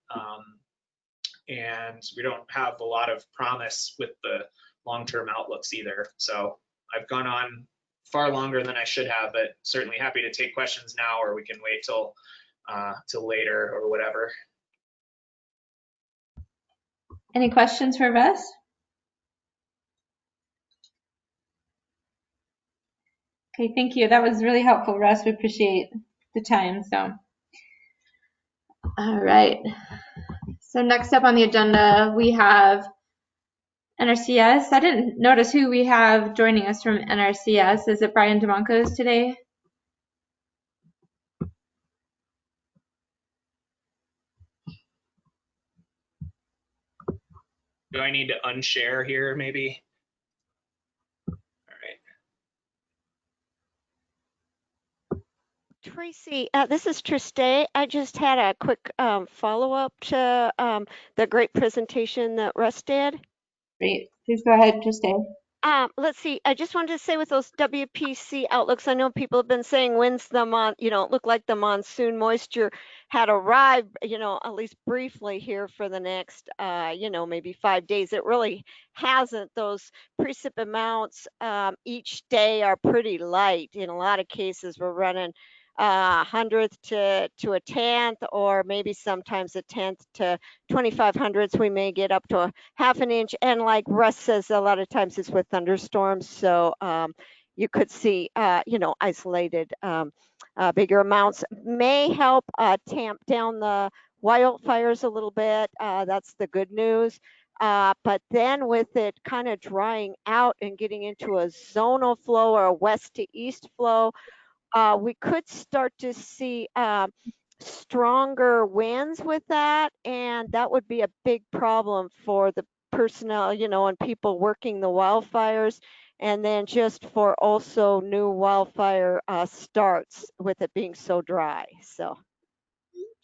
Speaker 3: And we don't have a lot of promise with the long-term outlooks either. So I've gone on far longer than I should have, but certainly happy to take questions now, or we can wait till later or whatever.
Speaker 5: Any questions for Russ? Okay, thank you. That was really helpful, Russ. We appreciate the time. So, all right. So next up on the agenda, we have NRCS. I didn't notice who we have joining us from NRCS. Is it Brian DeMoncos today?
Speaker 3: Do I need to unshare here, maybe? All right.
Speaker 6: Tracy, this is Triste. I just had a quick follow-up to the great presentation that Russ did.
Speaker 5: Great. Please go ahead, Triste.
Speaker 6: Let's see. I just wanted to say with those WPC outlooks, I know people have been saying when's the it looked like the monsoon moisture had arrived, at least briefly here for the next, maybe 5 days. It really hasn't. Those precip amounts each day are pretty light. In a lot of cases, we're running 100th to a 10th, or maybe sometimes a 10th to 2500ths. We may get up to a half an inch, and like Russ says, a lot of times it's with thunderstorms, so you could see isolated bigger amounts. May help tamp down the wildfires a little bit. That's the good news. But then with it kind of drying out and getting into a zonal flow or a west to east flow, we could start to see stronger winds with that, and that would be a big problem for the personnel, and people working the wildfires, and then just for also new wildfire starts with it being so dry. So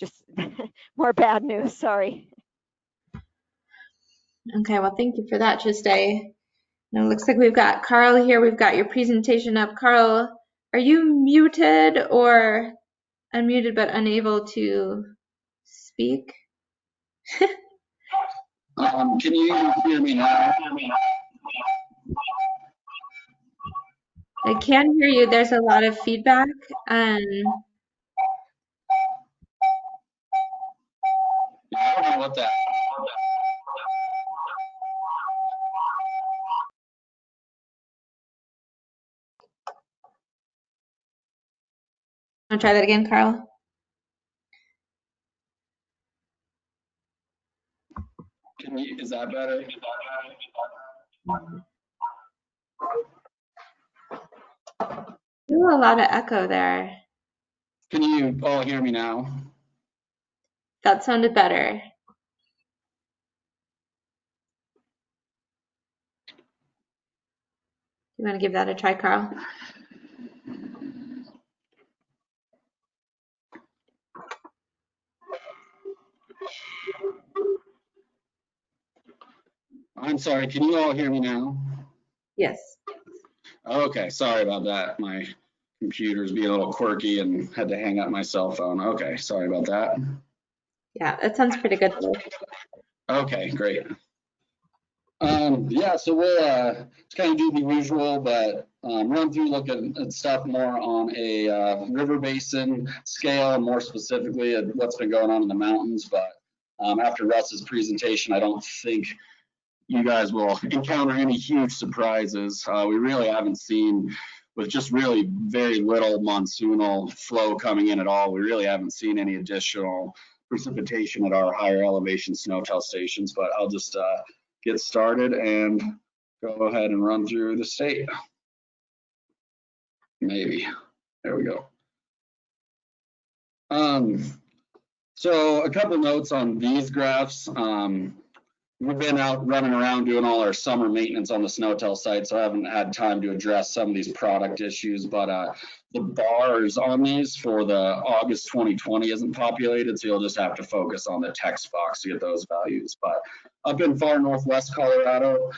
Speaker 6: just more bad news, sorry.
Speaker 5: Okay, well, thank you for that, Triste. Now it looks like we've got Carl here. We've got your presentation up. Carl, are you muted or unmuted but unable to speak?
Speaker 7: Can you hear me now?
Speaker 5: I can hear you. There's a lot of feedback.
Speaker 7: Yeah, I don't know what that.
Speaker 5: Want to try that again, Carl?
Speaker 7: Is that better?
Speaker 5: Ooh, a lot of echo there.
Speaker 7: Can you all hear me now?
Speaker 5: That sounded better. You want to give that a try, Carl?
Speaker 7: I'm sorry, can you all hear me now?
Speaker 5: Yes.
Speaker 7: Okay, sorry about that. My computer's being a little quirky and had to hang up my cell phone. Okay, sorry about that.
Speaker 5: Yeah, that sounds pretty good.
Speaker 7: Okay, great. Yeah, so we'll kind of do the usual, but run through, look at stuff more on a river basin scale, and more specifically at what's been going on in the mountains. But after Russ's presentation, I don't think you guys will encounter any huge surprises. We really haven't seen, with just really very little monsoonal flow coming in at all, we really haven't seen any additional precipitation at our higher elevation snow-tell stations. But I'll just get started and go ahead and run through the state. Maybe. There we go. So a couple notes on these graphs. We've been out running around doing all our summer maintenance on the snow-tell site, so I haven't had time to address some of these product issues, but the bars on these for the August 2020 isn't populated, so you'll just have to focus on the text box to get those values. But up in far northwest Colorado,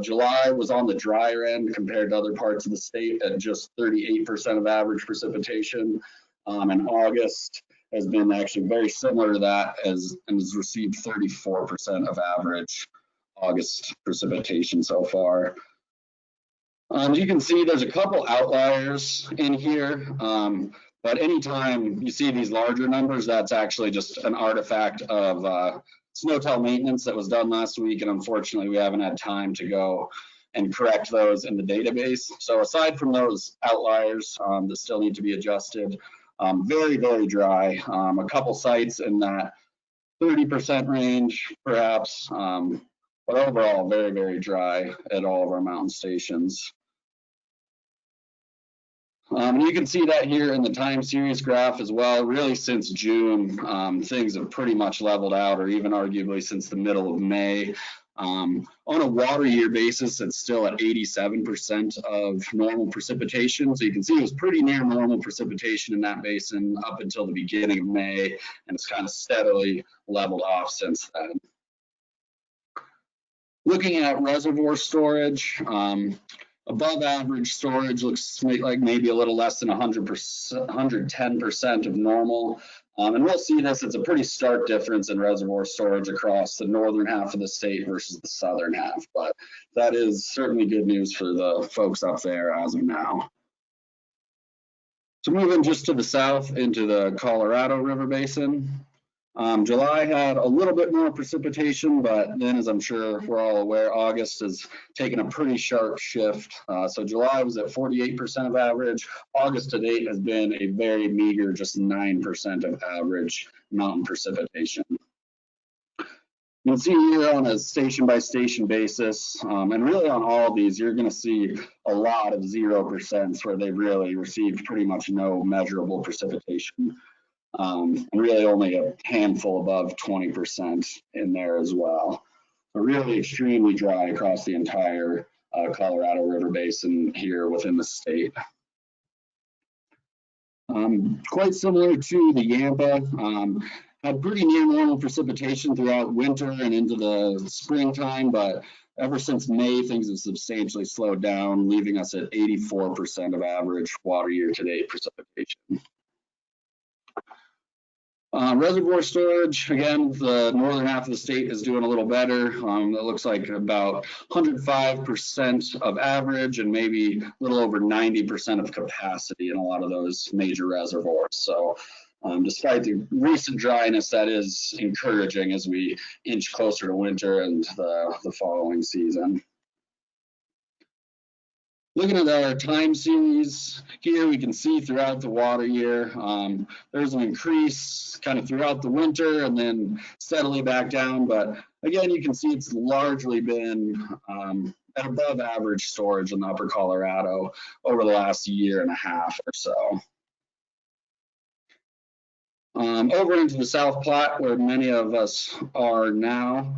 Speaker 7: July was on the drier end compared to other parts of the state at just 38% of average precipitation, and August has been actually very similar to that and has received 34% of average August precipitation so far. You can see there's a couple outliers in here, but anytime you see these larger numbers, that's actually just an artifact of snow-tell maintenance that was done last week, and unfortunately we haven't had time to go and correct those in the database. So aside from those outliers that still need to be adjusted, very, very dry. A couple sites in that 30% range, perhaps, but overall very, very dry at all of our mountain stations. And you can see that here in the time series graph as well. Really, since June, things have pretty much leveled out, or even arguably since the middle of May. On a water year basis, it's still at 87% of normal precipitation. So you can see it was pretty near normal precipitation in that basin up until the beginning of May, and it's kind of steadily leveled off since then. Looking at reservoir storage, above average storage looks like maybe a little less than 110% of normal. And we'll see this, it's a pretty stark difference in reservoir storage across the northern half of the state versus the southern half, but that is certainly good news for the folks up there as of now. So moving just to the south into the Colorado River Basin. July had a little bit more precipitation, but then, as I'm sure we're all aware, August has taken a pretty sharp shift. So July was at 48% of average. August to date has been a very meager, just 9% of average mountain precipitation. You can see here on a station-by-station basis, and really on all of these, you're going to see a lot of 0% where they've really received pretty much no measurable precipitation. And really only a handful above 20% in there as well. So really extremely dry across the entire Colorado River Basin here within the state. Quite similar to the Yampa, had pretty near normal precipitation throughout winter and into the springtime, but ever since May, things have substantially slowed down, leaving us at 84% of average water year-to-date precipitation. Reservoir storage, again, the northern half of the state is doing a little better. It looks like about 105% of average and maybe a little over 90% of capacity in a lot of those major reservoirs. So despite the recent dryness, that is encouraging as we inch closer to winter and the following season. Looking at our time series here, we can see throughout the water year, there's an increase kind of throughout the winter and then steadily back down. But again, you can see it's largely been at above average storage in the upper Colorado over the last year and a half or so. Over into the South Platte, where many of us are now,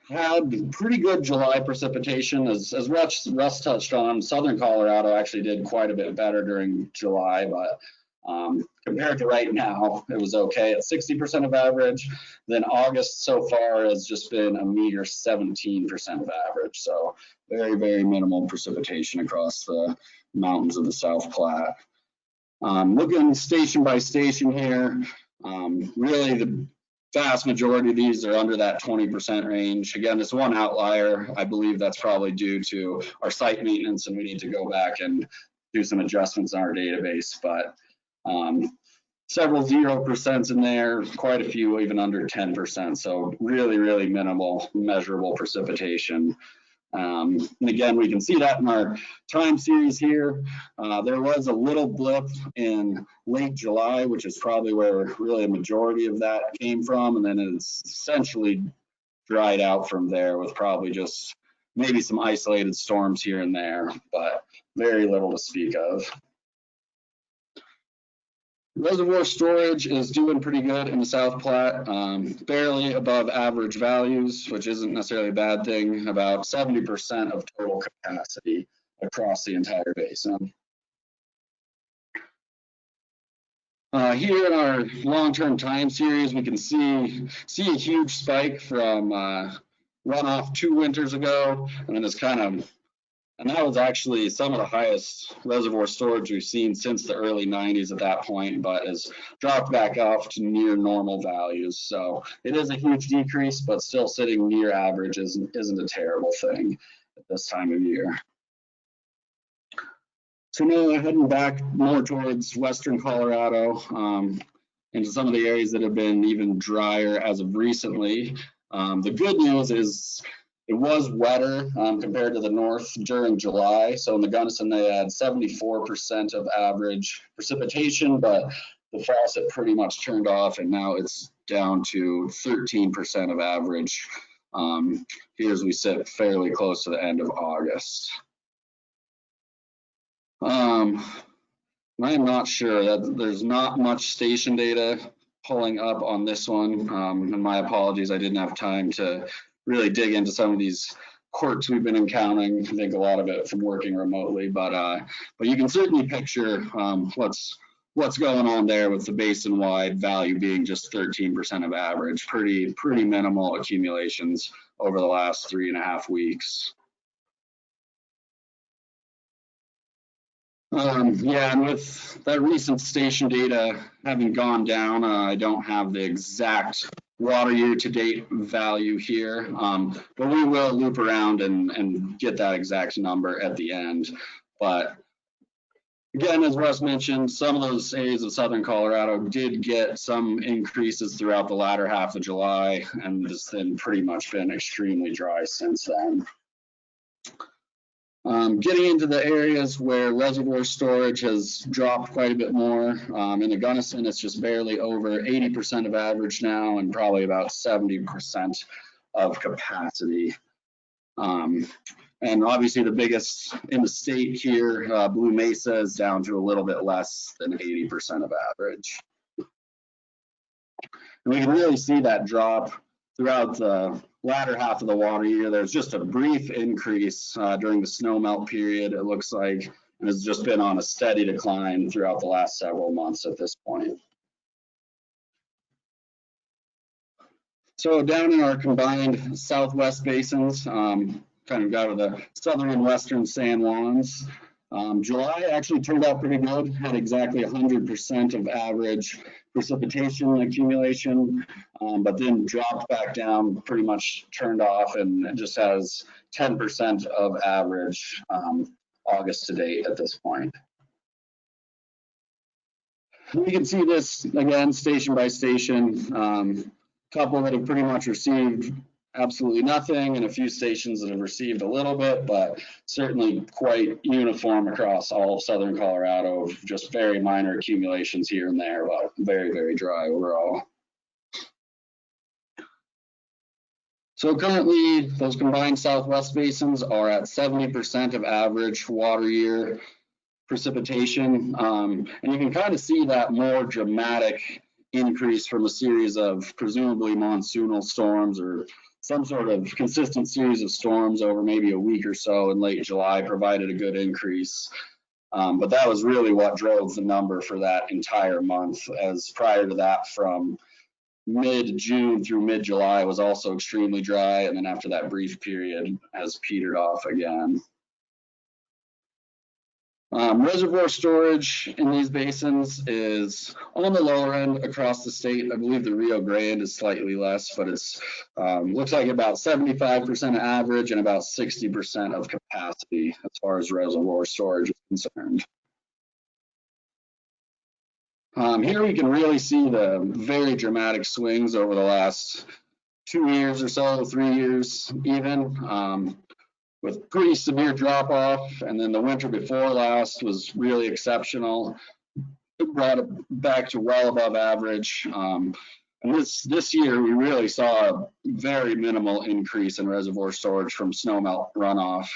Speaker 7: had pretty good July precipitation. As Russ touched on, southern Colorado actually did quite a bit better during July, but Compared to right now, it was okay at 60% of average. Then August so far has just been a meager 17% of average. So very, very minimal precipitation across the mountains of the South Platte. Looking station by station here, really the vast majority of these are under that 20% range. Again, this one outlier, I believe that's probably due to our site maintenance and we need to go back and do some adjustments in our database, but several 0% in there, quite a few even under 10%. So really, really minimal measurable precipitation. And again, we can see that in our time series here. There was a little blip in late July, which is probably where really a majority of that came from. And then it's essentially dried out from there with probably just maybe some isolated storms here and there, but very little to speak of. Reservoir storage is doing pretty good in the South Platte, barely above average values, which isn't necessarily a bad thing, about 70% of total capacity across the entire basin. Here in our long-term time series, we can see a huge spike from runoff 2 winters ago, and then it's and that was actually some of the highest reservoir storage we've seen since the early 90s at that point, but has dropped back off to near normal values. So it is a huge decrease, but still sitting near average isn't a terrible thing at this time of year. So now heading back more towards western Colorado, into some of the areas that have been even drier as of recently. The good news is it was wetter compared to the north during July. So in the Gunnison, they had 74% of average precipitation, but the faucet pretty much turned off and now it's down to 13% of average here as we sit fairly close to the end of August. I'm not sure that there's not much station data pulling up on this one. And my apologies, I didn't have time to really dig into some of these quirks we've been encountering. I think a lot of it from working remotely, but you can certainly picture what's going on there with the basin-wide value being just 13% of average. Pretty minimal accumulations over the last 3.5 weeks. Yeah, and with that recent station data having gone down, I don't have the exact water year-to-date value here, but we will loop around and get that exact number at the end. But again, as Russ mentioned, some of those areas of southern Colorado did get some increases throughout the latter half of July, and it's then pretty much been extremely dry since then. Getting into the areas where reservoir storage has dropped quite a bit more. In the Gunnison, it's just barely over 80% of average now and probably about 70% of capacity. And obviously the biggest in the state here, Blue Mesa, is down to a little bit less than 80% of average. And we can really see that drop throughout the latter half of the water year. There's just a brief increase during the snow melt period, it looks like, and has just been on a steady decline throughout the last several months at this point. So down in our combined southwest basins, kind of got to the southern and western San Juans, July actually turned out pretty good, had exactly 100% of average precipitation accumulation, but then dropped back down, pretty much turned off, and it just has 10% of average August to date at this point. We can see this again, station by station. Couple that have pretty much received absolutely nothing, and a few stations that have received a little bit, but certainly quite uniform across all of southern Colorado, just very minor accumulations here and there, but very, very dry overall. So currently, those combined southwest basins are at 70% of average water year precipitation, and you can kind of see that more dramatic increase from a series of presumably monsoonal storms or some sort of consistent series of storms over maybe a week or so in late July provided a good increase. But that was really what drove the number for that entire month, as prior to that, from mid-June through mid-July was also extremely dry, and then after that brief period has petered off again. Reservoir storage in these basins is on the lower end across the state. I believe the Rio Grande is slightly less, but it's looks like about 75% average and about 60% of capacity as far as reservoir storage is concerned. Here we can really see the very dramatic swings over the last 2 years or so, 3 years even. With pretty severe drop off, and then the winter before last was really exceptional. It brought it back to well above average. And this year we really saw a very minimal increase in reservoir storage from snowmelt runoff.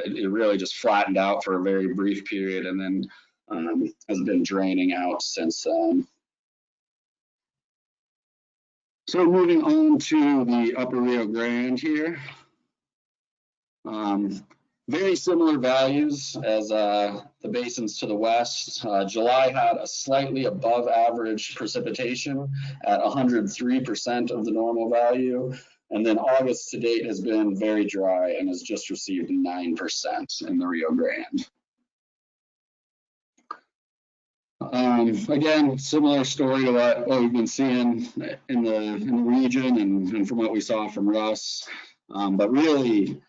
Speaker 7: It really just flattened out for a very brief period, and then has been draining out since then. So moving on to the upper Rio Grande here. Very similar values as the basins to the west. July had a slightly above average precipitation at 103% of the normal value. And then August to date has been very dry and has just received 9% in the Rio Grande. Again, similar story to what we've been seeing in the region and from what we saw from Russ, but really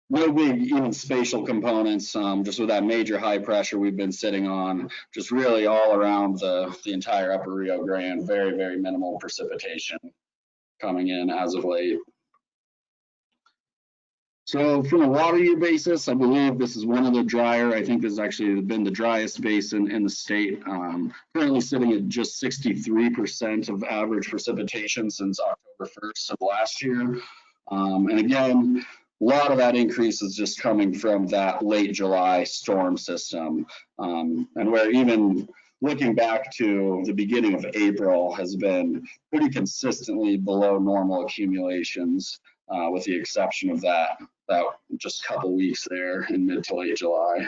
Speaker 7: no big even spatial components, just with that major high pressure we've been sitting on, just really all around the entire upper Rio Grande, very, very minimal precipitation coming in as of late. So from a water year basis, I believe this is one of the drier. I think this has actually been the driest basin in the state. Currently sitting at just 63% of average precipitation since October 1st of last year. And again, a lot of that increase is just coming from that late July storm system. And where even looking back to the beginning of April has been pretty consistently below normal accumulations, with the exception of that just couple weeks there in mid to late July.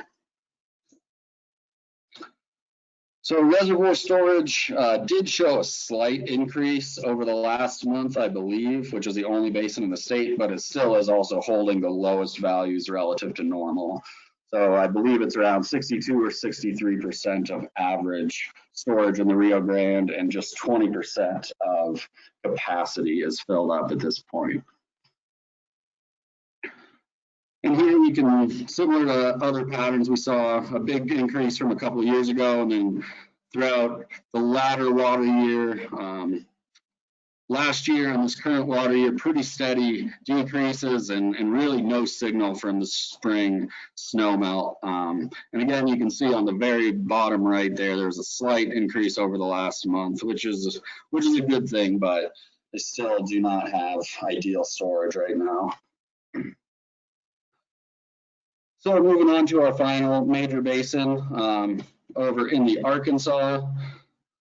Speaker 7: So reservoir storage did show a slight increase over the last month, I believe, which is the only basin in the state, but it still is also holding the lowest values relative to normal. So I believe it's around 62 or 63% of average storage in the Rio Grande, and just 20% of capacity is filled up at this point. And here we can, similar to other patterns, we saw a big increase from a couple of years ago, and then throughout the latter water year, last year and this current water year, pretty steady decreases and really no signal from the spring snowmelt. And again, you can see on the very bottom right there's a slight increase over the last month, which is a good thing, but they still do not have ideal storage right now. So moving on to our final major basin, over in the Arkansas.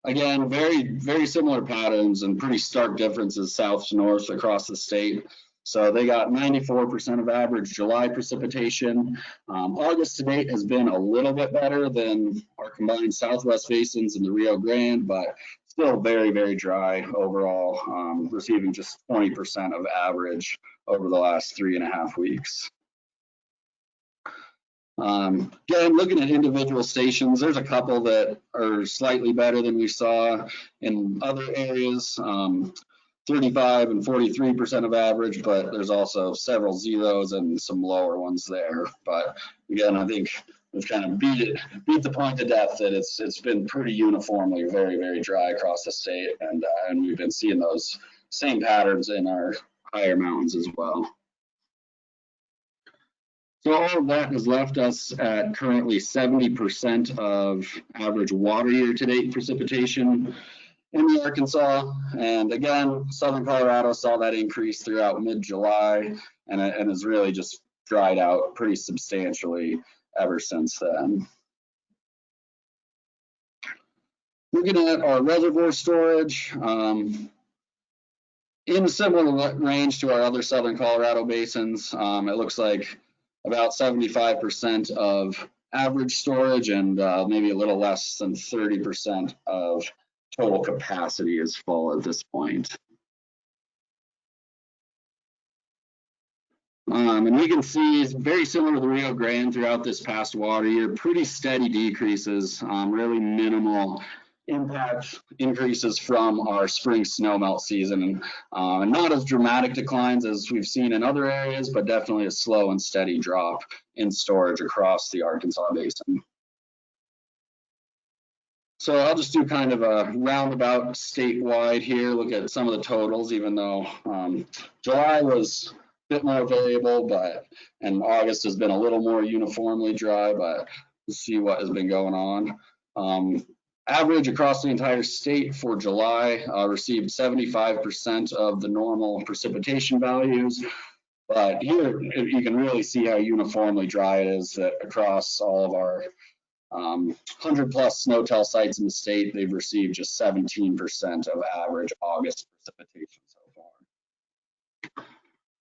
Speaker 7: Again, very, very similar patterns and pretty stark differences south to north across the state. So they got 94% of average July precipitation. August to date has been a little bit better than our combined southwest basins in the Rio Grande, but still very, very dry overall, receiving just 20% of average over the last 3.5 weeks. Again, looking at individual stations, there's a couple that are slightly better than we saw in other areas, 35 and 43% of average, but there's also several zeros and some lower ones there. But again, I think we've kind of beat the point to death that it's been pretty uniformly very, very dry across the state, and we've been seeing those same patterns in our higher mountains as well. So all of that has left us at currently 70% of average water year to date precipitation in the Arkansas. And again, southern Colorado saw that increase throughout mid-July, and has really just dried out pretty substantially ever since then. Looking at our reservoir storage, in a similar range to our other southern Colorado basins, it looks like about 75% of average storage, and maybe a little less than 30% of total capacity is full at this point. And we can see it's very similar to the Rio Grande throughout this past water year, pretty steady decreases, really minimal impact increases from our spring snowmelt season, and not as dramatic declines as we've seen in other areas, but definitely a slow and steady drop in storage across the Arkansas Basin. So I'll just do kind of a roundabout statewide here, look at some of the totals, even though July was a bit more variable, and August has been a little more uniformly dry, but we'll see what has been going on. Average across the entire state for July received 75% of the normal precipitation values. But here you can really see how uniformly dry it is across all of our 100+ SNOTEL sites in the state. They've received just 17% of average August precipitation so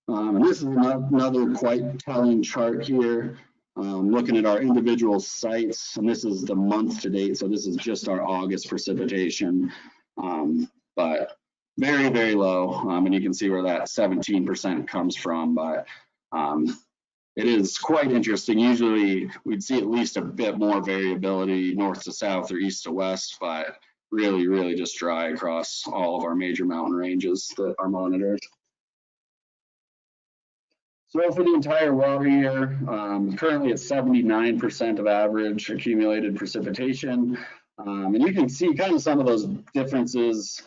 Speaker 7: far. And this is another quite telling chart here. Looking at our individual sites, and this is the month to date, so this is just our August precipitation, but very, very low, and you can see where that 17% comes from, but it is quite interesting. Usually we'd see at least a bit more variability north to south or east to west, but really, really just dry across all of our major mountain ranges that are monitored. So for the entire water year, currently at 79% of average accumulated precipitation. And you can see kind of some of those differences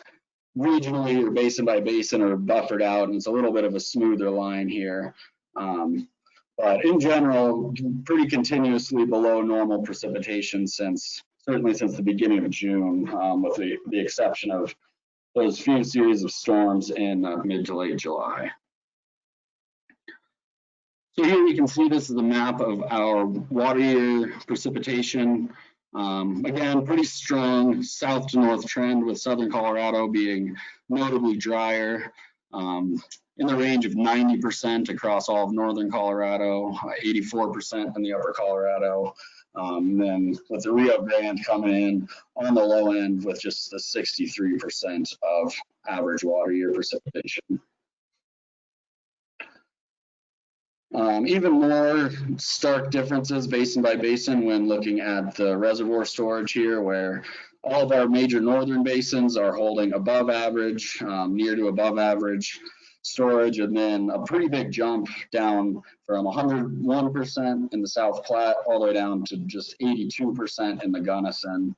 Speaker 7: regionally or basin by basin are buffered out, and it's a little bit of a smoother line here. But in general, pretty continuously below normal precipitation certainly since the beginning of June, with the exception of those few series of storms in mid to late July. So here you can see this is the map of our water year precipitation. Again, pretty strong south to north trend, with southern Colorado being notably drier, in the range of 90% across all of northern Colorado, 84% in the upper Colorado. Then with the Rio Grande coming in on the low end with just the 63% of average water year precipitation. Even more stark differences basin by basin when looking at the reservoir storage here, where all of our major northern basins are holding above average, near to above average storage, and then a pretty big jump down from 101% in the South Platte all the way down to just 82% in the Gunnison.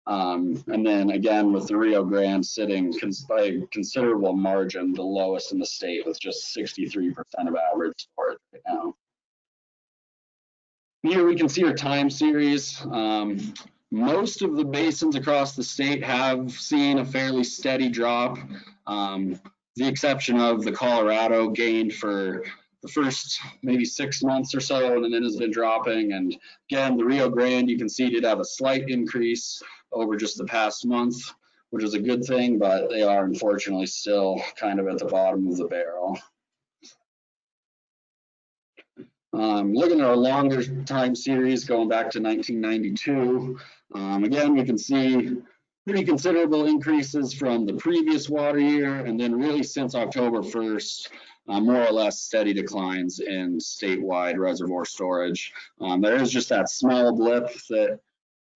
Speaker 7: And then again with the Rio Grande sitting by a considerable margin the lowest in the state with just 63% of average storage right now. Here we can see our time series. Most of the basins across the state have seen a fairly steady drop. The exception of the Colorado gained for the first maybe 6 months or so, and then has been dropping. And again, the Rio Grande, you can see, did have a slight increase over just the past month, which is a good thing, but they are unfortunately still kind of at the bottom of the barrel. Looking at our longer time series going back to 1992, again, we can see pretty considerable increases from the previous water year, and then really since October 1st, more or less steady declines in statewide reservoir storage. There is just that small blip that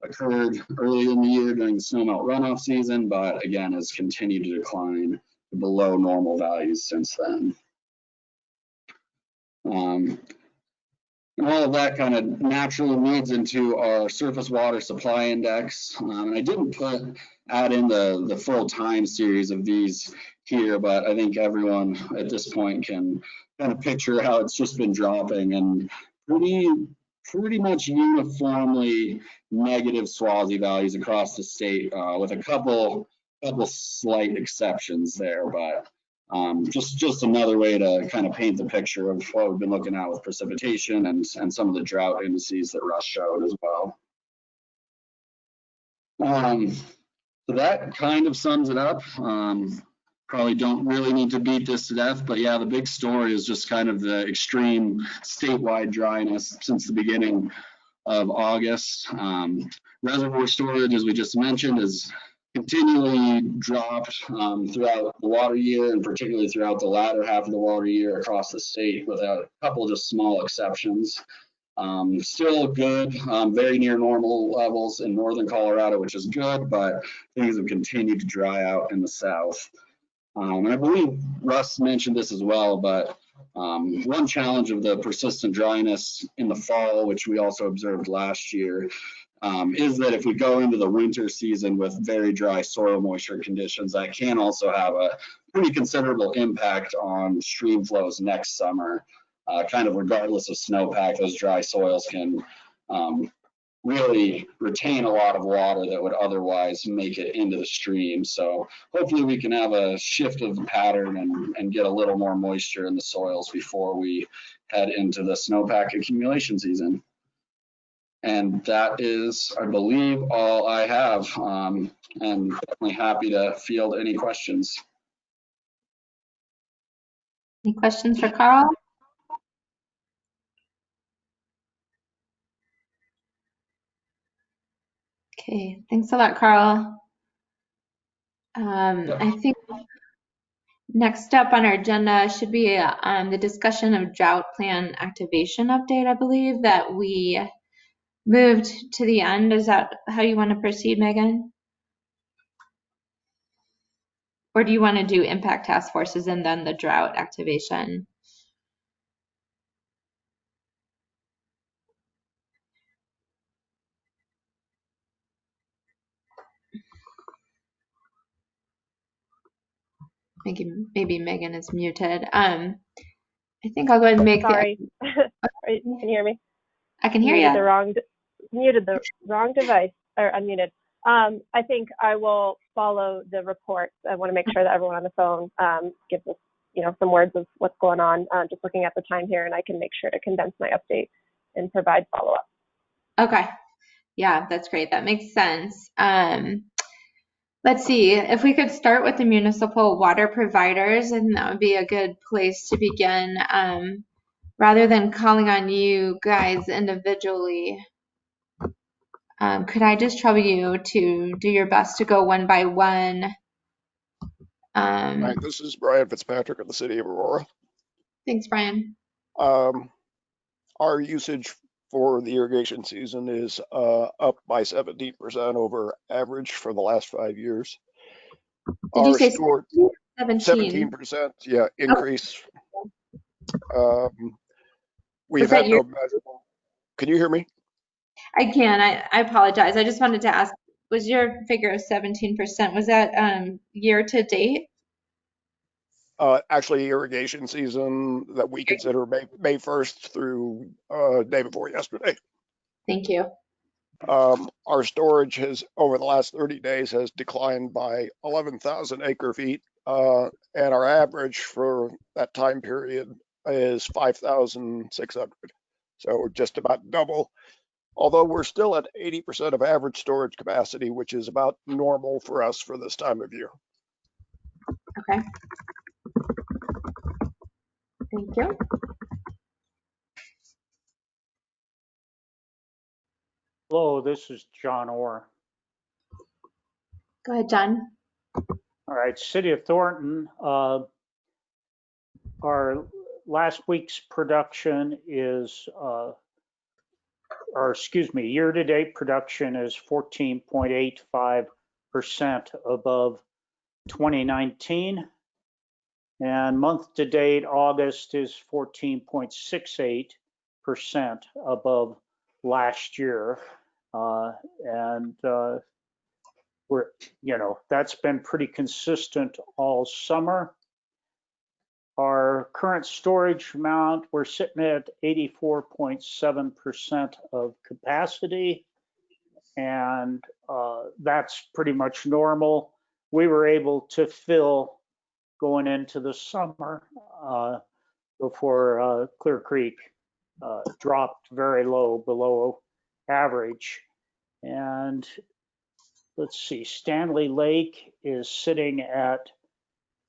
Speaker 7: occurred early in the year during the snowmelt runoff season, but again has continued to decline below normal values since then. And all of that kind of naturally leads into our surface water supply index. And I didn't add in the full time series of these here, but I think everyone at this point can kind of picture how it's just been dropping, and pretty much uniformly negative SWASI values across the state, with a couple slight exceptions there, but just another way to kind of paint the picture of what we've been looking at with precipitation and some of the drought indices that Russ showed as well. So that kind of sums it up. Probably don't really need to beat this to death, but yeah, the big story is just kind of the extreme statewide dryness since the beginning of August. Reservoir storage, as we just mentioned, is continually dropped throughout the water year, and particularly throughout the latter half of the water year across the state, with a couple just small exceptions. Still good, very near normal levels in northern Colorado, which is good, but things have continued to dry out in the south. And I believe Russ mentioned this as well, but one challenge of the persistent dryness in the fall, which we also observed last year, is that if we go into the winter season with very dry soil moisture conditions, that can also have a pretty considerable impact on stream flows next summer. Kind of regardless of snowpack, those dry soils can really retain a lot of water that would otherwise make it into the stream. So hopefully we can have a shift of the pattern and get a little more moisture in the soils before we head into the snowpack accumulation season. And that is, I believe, all I have. And definitely happy to field any questions.
Speaker 5: Any questions for Carl? Okay, thanks a lot, Carl. I think next up on our agenda should be the discussion of drought plan activation update, I believe, that we moved to the end. Is that how you want to proceed, Megan? Or do you want to do impact task forces and then the drought activation? Maybe Megan is muted. I think I'll go ahead and make
Speaker 8: Sorry. Can you hear me?
Speaker 5: I can hear you.
Speaker 8: Muted the wrong device, or unmuted. I think I will follow the reports. I want to make sure that everyone on the phone gives us, some words of what's going on. Just looking at the time here, and I can make sure to condense my update and provide follow-up.
Speaker 5: Okay. Yeah, that's great. That makes sense. Let's see, if we could start with the municipal water providers, and that would be a good place to begin. Rather than calling on you guys individually, could I just trouble you to do your best to go one by one?
Speaker 9: Hi, this is Brian Fitzpatrick of the City of Aurora.
Speaker 5: Thanks, Brian.
Speaker 9: Our usage for the irrigation season is up by 17% over average for the last 5 years.
Speaker 5: Did you say 17?
Speaker 9: 17%, yeah, increase. We've
Speaker 5: Was that
Speaker 9: had no measurable. Can you hear me?
Speaker 5: I can. I apologize. I just wanted to ask, was your figure of 17%, was that year to date?
Speaker 9: Actually, irrigation season that we consider May 1st through day before yesterday.
Speaker 5: Thank you.
Speaker 9: Our storage has, over the last 30 days, has declined by 11,000 acre feet, and our average for that time period is 5,600. So just about double, although we're still at 80% of average storage capacity, which is about normal for us for this time of year.
Speaker 5: Okay. Thank you.
Speaker 10: Hello, this is John Orr.
Speaker 5: Go ahead, John.
Speaker 10: All right, City of Thornton, our last week's production is, year-to-date production is 14.85% above 2019. And month-to-date, August is 14.68% above last year. That's been pretty consistent all summer. Our current storage amount, we're sitting at 84.7% of capacity, and that's pretty much normal. We were able to fill going into the summer before Clear Creek dropped very low, below average. And let's see, Stanley Lake is sitting at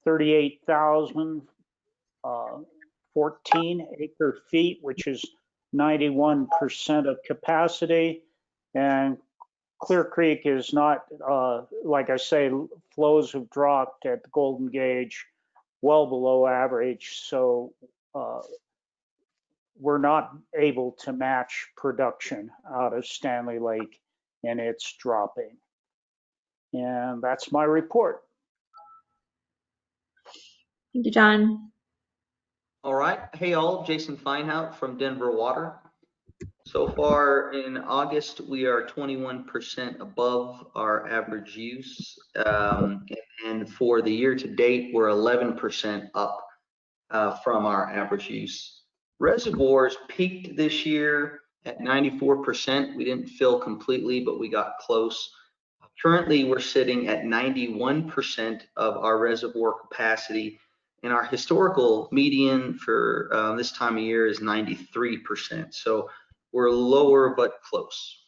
Speaker 10: 38,014 acre feet, which is 91% of capacity. And Clear Creek is not, like I say, flows have dropped at the Golden Gauge well below average. So we're not able to match production out of Stanley Lake, and it's dropping. And that's my report.
Speaker 5: Thank you, John.
Speaker 11: All right. Hey all, Jason Feinhout from Denver Water. So far in August, we are 21% above our average use. And for the year to date, we're 11% up from our average use. Reservoirs peaked this year at 94%. We didn't fill completely, but we got close. Currently, we're sitting at 91% of our reservoir capacity, and our historical median for this time of year is 93%. So we're lower but close.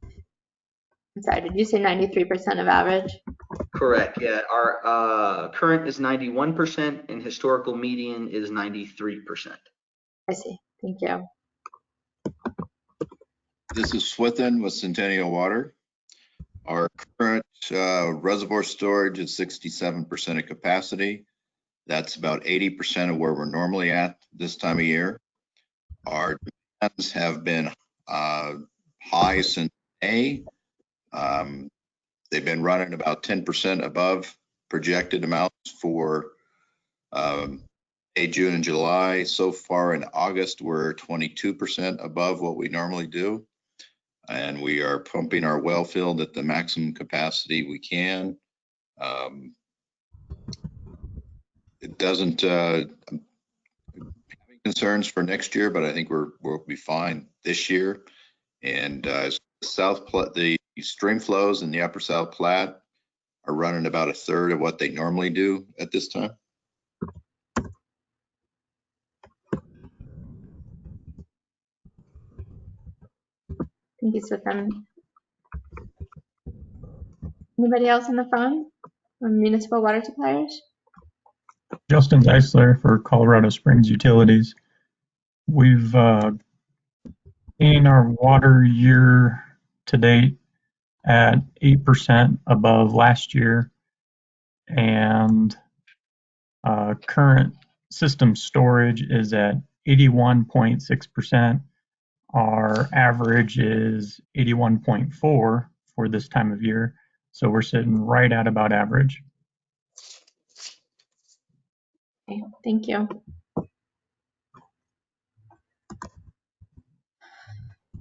Speaker 5: I'm sorry, did you say 93% of average?
Speaker 11: Correct, yeah. Our current is 91% and historical median is 93%.
Speaker 5: I see, thank you.
Speaker 12: This is Swithin with Centennial Water. Our current reservoir storage is 67% of capacity. That's about 80% of where we're normally at this time of year. Our demands have been high since May. They've been running about 10% above projected amounts for May, June, and July. So far in August, we're 22% above what we normally do. And we are pumping our well field at the maximum capacity we can. It doesn't having concerns for next year, but I think we'll be fine this year. And the stream flows in the Upper South Platte are running about a third of what they normally do at this time.
Speaker 5: Thank you, Swithin. Anybody else on the phone from municipal water suppliers?
Speaker 13: Justin Zeisler for Colorado Springs Utilities. We've seen our water year to date at 8% above last year, and current system storage is at 81.6%. Our average is 81.4 for this time of year, so we're sitting right at about average.
Speaker 5: Okay, thank you.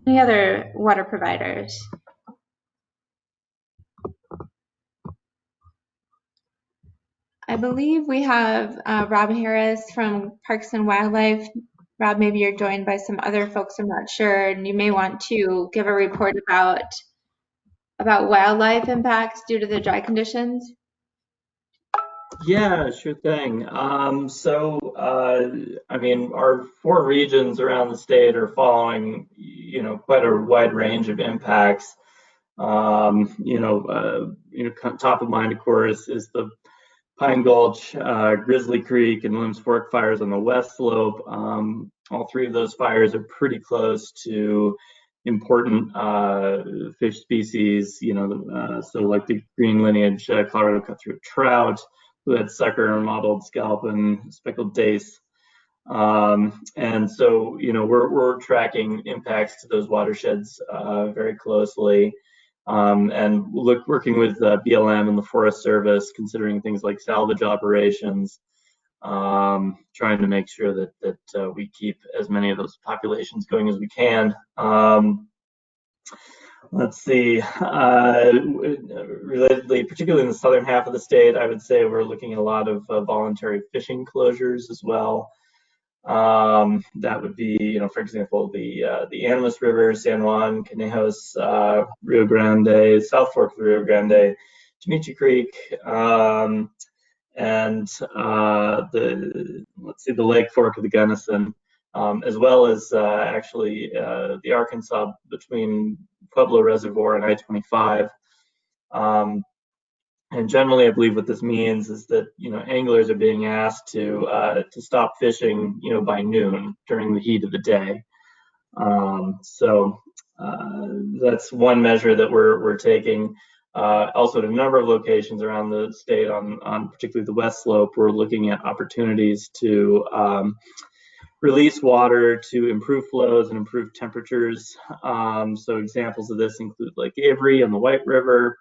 Speaker 5: Any other water providers? I believe we have Rob Harris from Parks and Wildlife. Rob, maybe you're joined by some other folks, I'm not sure, and you may want to give a report about wildlife impacts due to the dry conditions.
Speaker 14: Yeah, sure thing. I mean, our 4 regions around the state are following, quite a wide range of impacts. Top of mind, of course, is the Pine Gulch, Grizzly Creek, and Limbs Fork fires on the west slope. All 3 of those fires are pretty close to important fish species, so like the green lineage Colorado cutthroat trout, that sucker, mottled scalp, and speckled dace. And so, we're tracking impacts to those watersheds very closely. And working with BLM and the Forest Service, considering things like salvage operations, trying to make sure that we keep as many of those populations going as we can. Let's see, relatedly, particularly in the southern half of the state, I would say we're looking at a lot of voluntary fishing closures as well. That would be, for example, the Animas River, San Juan, Conejos, Rio Grande, South Fork of the Rio Grande, Chimichi Creek, and the Lake Fork of the Gunnison, as well as actually the Arkansas between Pueblo Reservoir and I-25. And generally, I believe what this means is that anglers are being asked to stop fishing by noon during the heat of the day. So that's one measure that we're taking. Also, at a number of locations around the state, on particularly the west slope, we're looking at opportunities to release water to improve flows and improve temperatures. So examples of this include Lake Avery and the White River.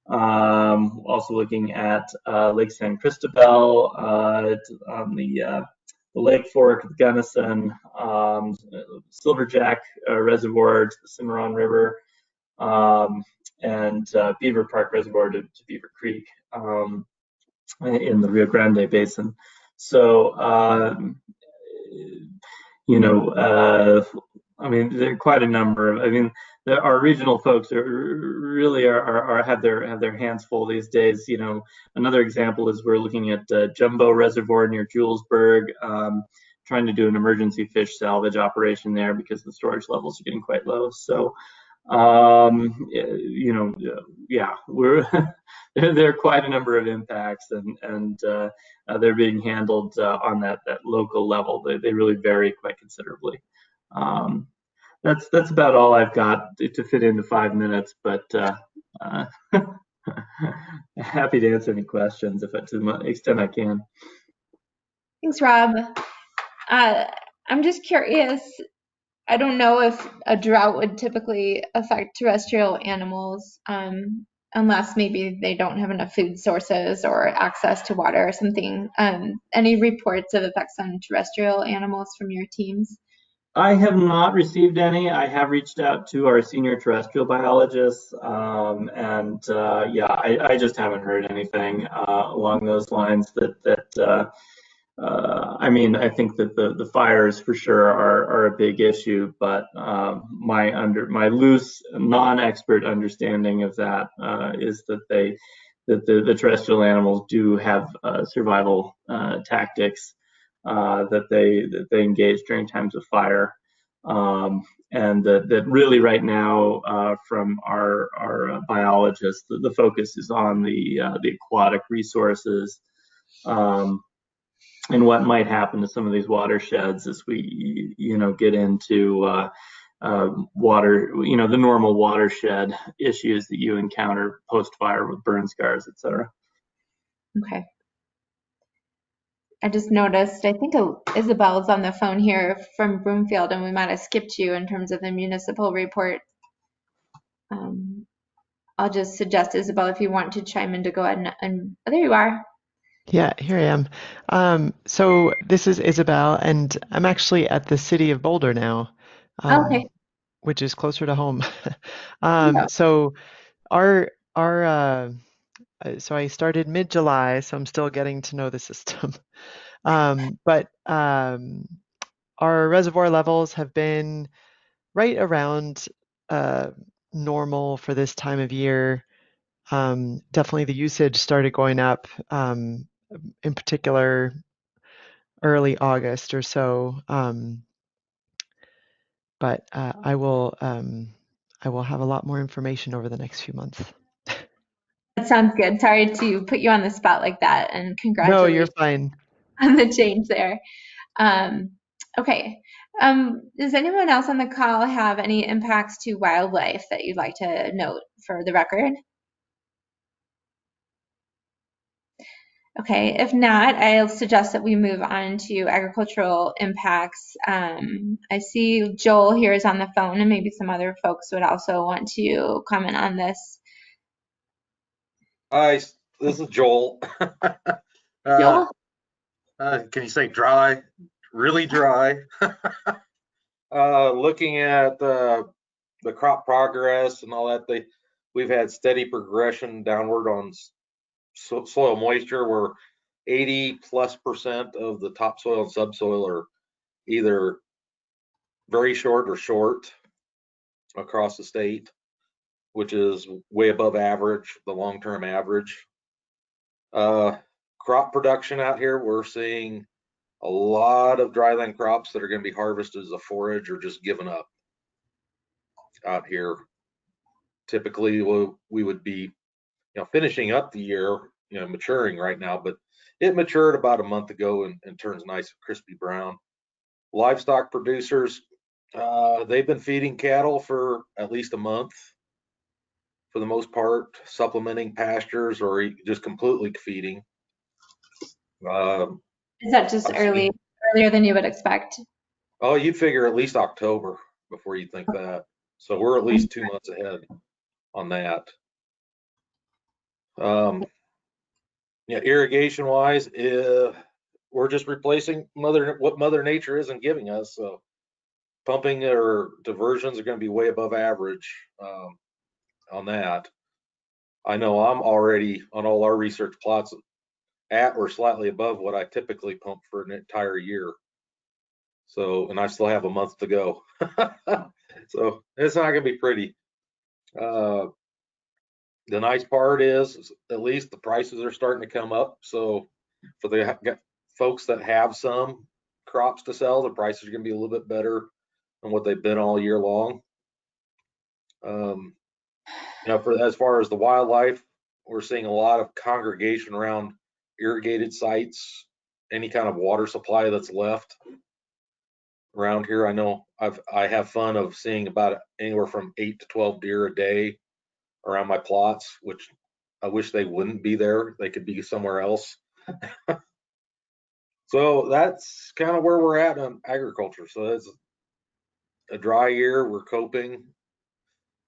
Speaker 14: Also looking at Lake San Cristobal, on the Lake Fork of Gunnison, Silverjack Reservoir to the Cimarron River, and Beaver Park Reservoir to Beaver Creek in the Rio Grande Basin. So, I mean, there are quite a number of, our regional folks really have their hands full these days. Another example is we're looking at Jumbo Reservoir near Julesburg, trying to do an emergency fish salvage operation there because the storage levels are getting quite low. So, yeah, there are quite a number of impacts, and they're being handled on that local level. They really vary quite considerably. That's about all I've got to fit into 5 minutes, but happy to answer any questions to the extent I can.
Speaker 5: Thanks, Rob. I'm just curious. I don't know if a drought would typically affect terrestrial animals, unless maybe they don't have enough food sources or access to water or something. Any reports of effects on terrestrial animals from your teams?
Speaker 14: I have not received any. I have reached out to our senior terrestrial biologists, and yeah, I just haven't heard anything along those lines I think that the fires for sure are a big issue, but my loose, non-expert understanding of that is that the terrestrial animals do have survival tactics that they engage during times of fire, and that really right now from our biologists, the focus is on the aquatic resources. And what might happen to some of these watersheds as we, get into water, the normal watershed issues that you encounter post-fire with burn scars, et cetera.
Speaker 5: Okay. I just noticed, I think Isabel's on the phone here from Broomfield, and we might have skipped you in terms of the municipal report. I'll just suggest, Isabel, if you want to chime in, to go ahead and oh, there you are.
Speaker 15: Yeah, here I am. So this is Isabel, and I'm actually at the city of Boulder now,
Speaker 5: Okay.
Speaker 15: which is closer to home.
Speaker 5: Yeah.
Speaker 15: So so I started mid-July, so I'm still getting to know the system. But our reservoir levels have been right around normal for this time of year. Definitely the usage started going up, in particular early August or so. But I will have a lot more information over the next few months.
Speaker 5: That sounds good. Sorry to put you on the spot like that, and
Speaker 15: No, you're
Speaker 5: congratulations
Speaker 15: fine.
Speaker 5: on the change there. Okay. Does anyone else on the call have any impacts to wildlife that you'd like to note for the record? Okay, if not, I'll suggest that we move on to agricultural impacts. I see Joel here is on the phone, and maybe some other folks would also want to comment on this.
Speaker 16: Hi, this is Joel.
Speaker 5: Joel?
Speaker 16: Can you say dry? Really dry. Looking at the crop progress and all that, we've had steady progression downward on soil moisture, where 80+% of the topsoil and subsoil are either very short or short across the state, which is way above average, the long-term average. Crop production out here, we're seeing a lot of dryland crops that are going to be harvested as a forage or just given up out here. Typically, we would be, finishing up the year, maturing right now, but it matured about a month ago and turns nice crispy brown. Livestock producers, They've been feeding cattle for at least a month, for the most part, supplementing pastures or just completely feeding.
Speaker 5: Is that just earlier than you would expect?
Speaker 16: Oh, you'd figure at least October before you think that. So we're at least 2 months ahead on that. Yeah, irrigation wise, we're just replacing what Mother Nature isn't giving us. So pumping or diversions are going to be way above average on that. I know I'm already on all our research plots at or slightly above what I typically pump for an entire year. So, and I still have a month to go. So it's not going to be pretty. The nice part is at least the prices are starting to come up. So for the folks that have some crops to sell, the prices are going to be a little bit better than what they've been all year long. For as far as the wildlife, we're seeing a lot of congregation around irrigated sites, any kind of water supply that's left around here. I know I have fun of seeing about anywhere from 8 to 12 deer a day around my plots, which I wish they wouldn't be there. They could be somewhere else. So that's kind of where we're at on agriculture. So it's a dry year. We're coping.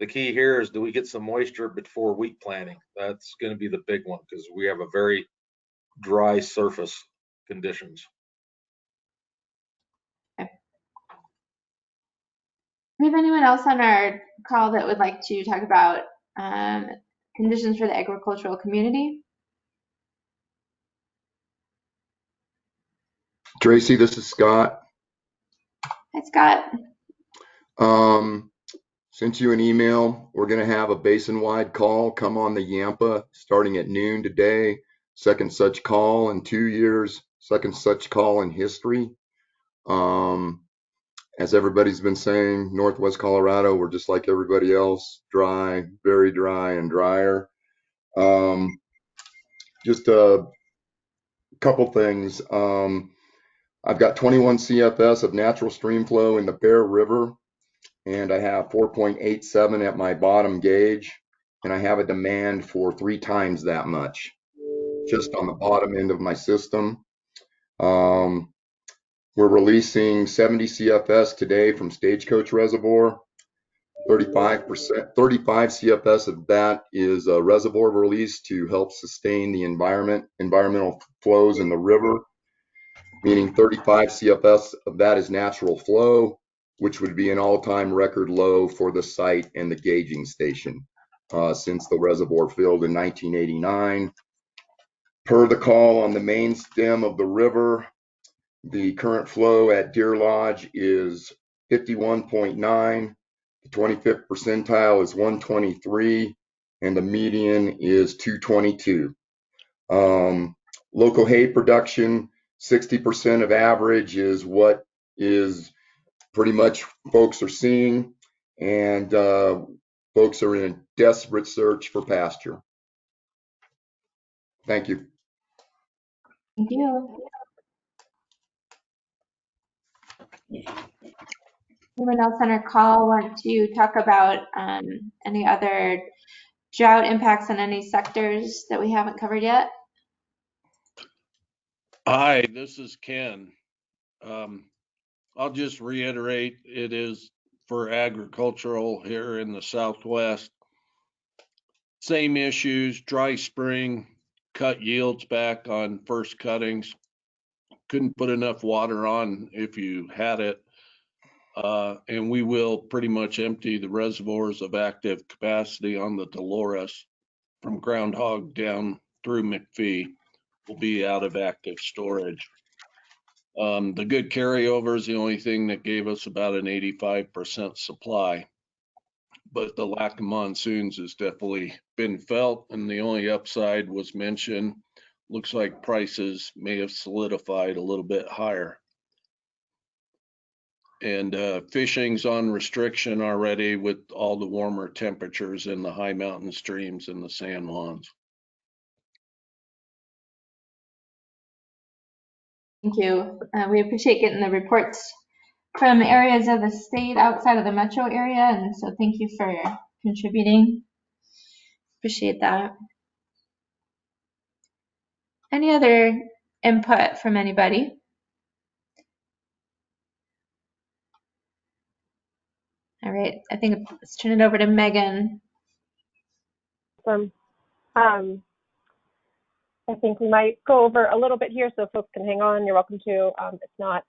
Speaker 16: The key here is, do we get some moisture before wheat planting? That's going to be the big one because we have a very dry surface conditions.
Speaker 5: Okay. Do we have anyone else on our call that would like to talk about conditions for the agricultural community?
Speaker 17: Tracy, this is Scott.
Speaker 5: Hi, Scott.
Speaker 17: Sent you an email. We're going to have a basin-wide call come on the Yampa starting at noon today. Second such call in 2 years. Second such call in history. As everybody's been saying, Northwest Colorado, we're just like everybody else, dry, very dry and drier. Just a couple things. I've got 21 CFS of natural stream flow in the Bear River, and I have 4.87 at my bottom gauge, and I have a demand for 3 times that much just on the bottom end of my system. We're releasing 70 CFS today from Stagecoach Reservoir. 35 CFS of that is a reservoir release to help sustain the environmental flows in the river, meaning 35 CFS of that is natural flow, which would be an all-time record low for the site and the gauging station since the reservoir filled in 1989. Per the call on the main stem of the river, the current flow at Deer Lodge is 51.9. The 25th percentile is 123, and the median is 222. Local hay production, 60% of average is what is pretty much folks are seeing, and folks are in a desperate search for pasture. Thank you.
Speaker 5: Thank you. Anyone else on our call want to talk about any other drought impacts on any sectors that we haven't covered yet?
Speaker 18: Hi, this is Ken. I'll just reiterate, it is for agricultural here in the Southwest. Same issues, dry spring, cut yields back on first cuttings. Couldn't put enough water on if you had it. And we will pretty much empty the reservoirs of active capacity on the Dolores from Groundhog down through McPhee. Will be out of active storage. The good carryover is the only thing that gave us about an 85% supply, but the lack of monsoons has definitely been felt, and the only upside was mentioned. Looks like prices may have solidified a little bit higher. And fishing's on restriction already with all the warmer temperatures in the high mountain streams and the San Juans.
Speaker 5: Thank you. We appreciate getting the reports from areas of the state outside of the metro area, and so thank you for contributing. Appreciate that. Any other input from anybody? All right, I think let's turn it over to Megan.
Speaker 8: I think we might go over a little bit here, so folks can hang on. You're welcome to. If not,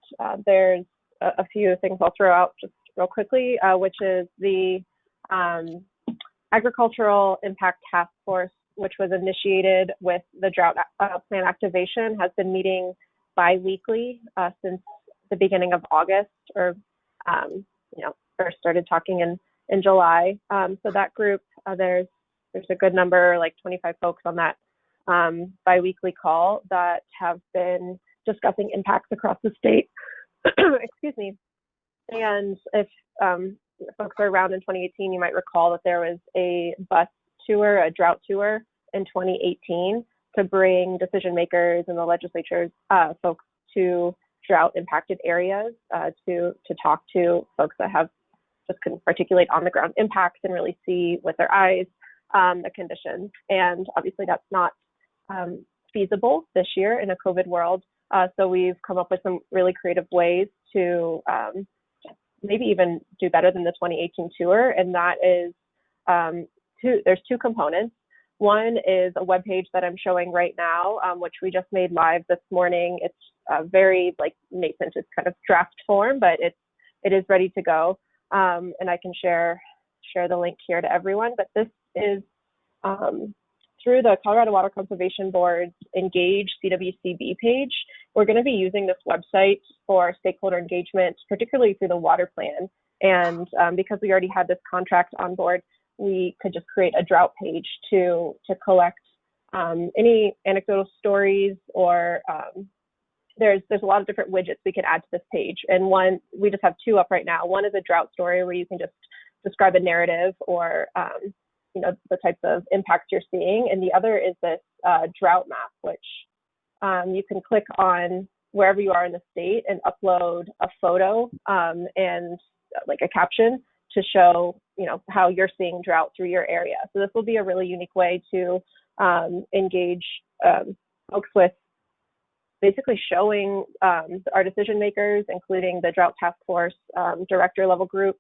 Speaker 8: there's a few things I'll throw out just real quickly, which is the Agricultural Impact Task Force, which was initiated with the drought plan activation, has been meeting bi-weekly since the beginning of August, or first started talking in July. So that group, there's a good number, like 25 folks on that bi-weekly call that have been discussing impacts across the state. Excuse me. And if folks are around in 2018, you might recall that there was a bus tour, a drought tour in 2018 to bring decision makers and the legislatures, folks to drought impacted areas to talk to folks that just couldn't articulate on the ground impacts and really see with their eyes the conditions. And obviously that's not feasible this year in a COVID world. So we've come up with some really creative ways to maybe even do better than the 2018 tour. And that is, there's two components. One is a webpage that I'm showing right now, which we just made live this morning. It's very nascent, it's kind of draft form, but it is ready to go. And I can share the link here to everyone. But this is through the Colorado Water Conservation Board's Engage CWCB page. We're going to be using this website for stakeholder engagement, particularly through the water plan. And because we already had this contract on board, we could just create a drought page to collect any anecdotal stories, or there's a lot of different widgets we can add to this page. And one, we just have two up right now. One is a drought story where you can just describe a narrative or the types of impacts you're seeing. And the other is this drought map, which you can click on wherever you are in the state and upload a photo and a caption to show how you're seeing drought through your area. So this will be a really unique way to engage folks with basically showing our decision makers, including the Drought Task Force director level group,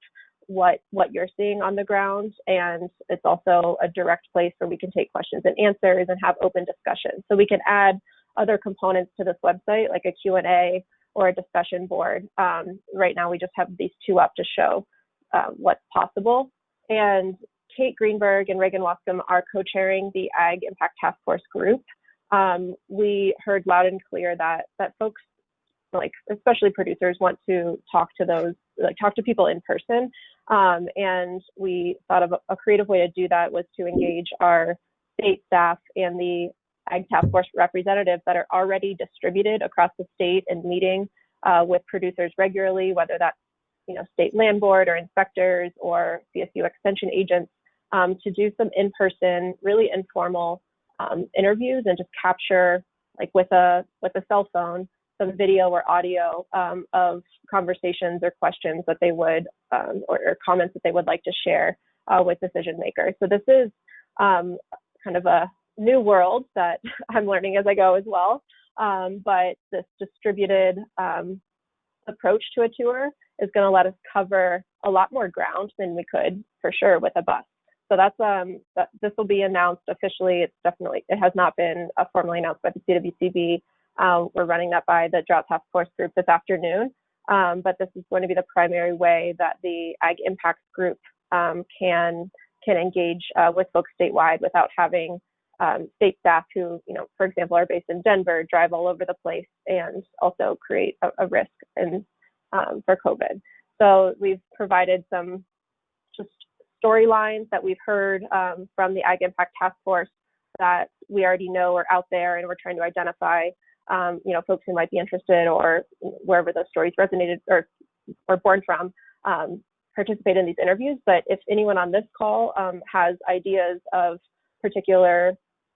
Speaker 8: what you're seeing on the ground. And it's also a direct place where we can take questions and answers and have open discussion. So we can add other components to this website, like a Q&A or a discussion board. Right now, we just have these two up to show what's possible. And Kate Greenberg and Reagan Wascom are co-chairing the Ag Impact Task Force group. We heard loud and clear that folks, especially producers, want to talk to people in person. And we thought of a creative way to do that was to engage our state staff and the Ag Task Force representatives that are already distributed across the state and meeting with producers regularly, whether that's state land board or inspectors or CSU extension agents, to do some in-person, really informal interviews and just capture, with a cell phone, some video or audio of conversations or questions that they would, or comments that they would like to share with decision makers. So this is kind of a new world that I'm learning as I go as well. But this distributed approach to a tour is going to let us cover a lot more ground than we could for sure with a bus. So that's this will be announced officially. It has not been formally announced by the CWCB. We're running that by the Drought Task Force group this afternoon. But this is going to be the primary way that the Ag Impacts group can engage with folks statewide without having state staff who, for example, are based in Denver, drive all over the place and also create a risk for COVID. So we've provided some just storylines that we've heard from the Ag Impact Task Force that we already know are out there, and we're trying to identify, folks who might be interested or wherever those stories resonated or were born from, participate in these interviews. But if anyone on this call has ideas of particular,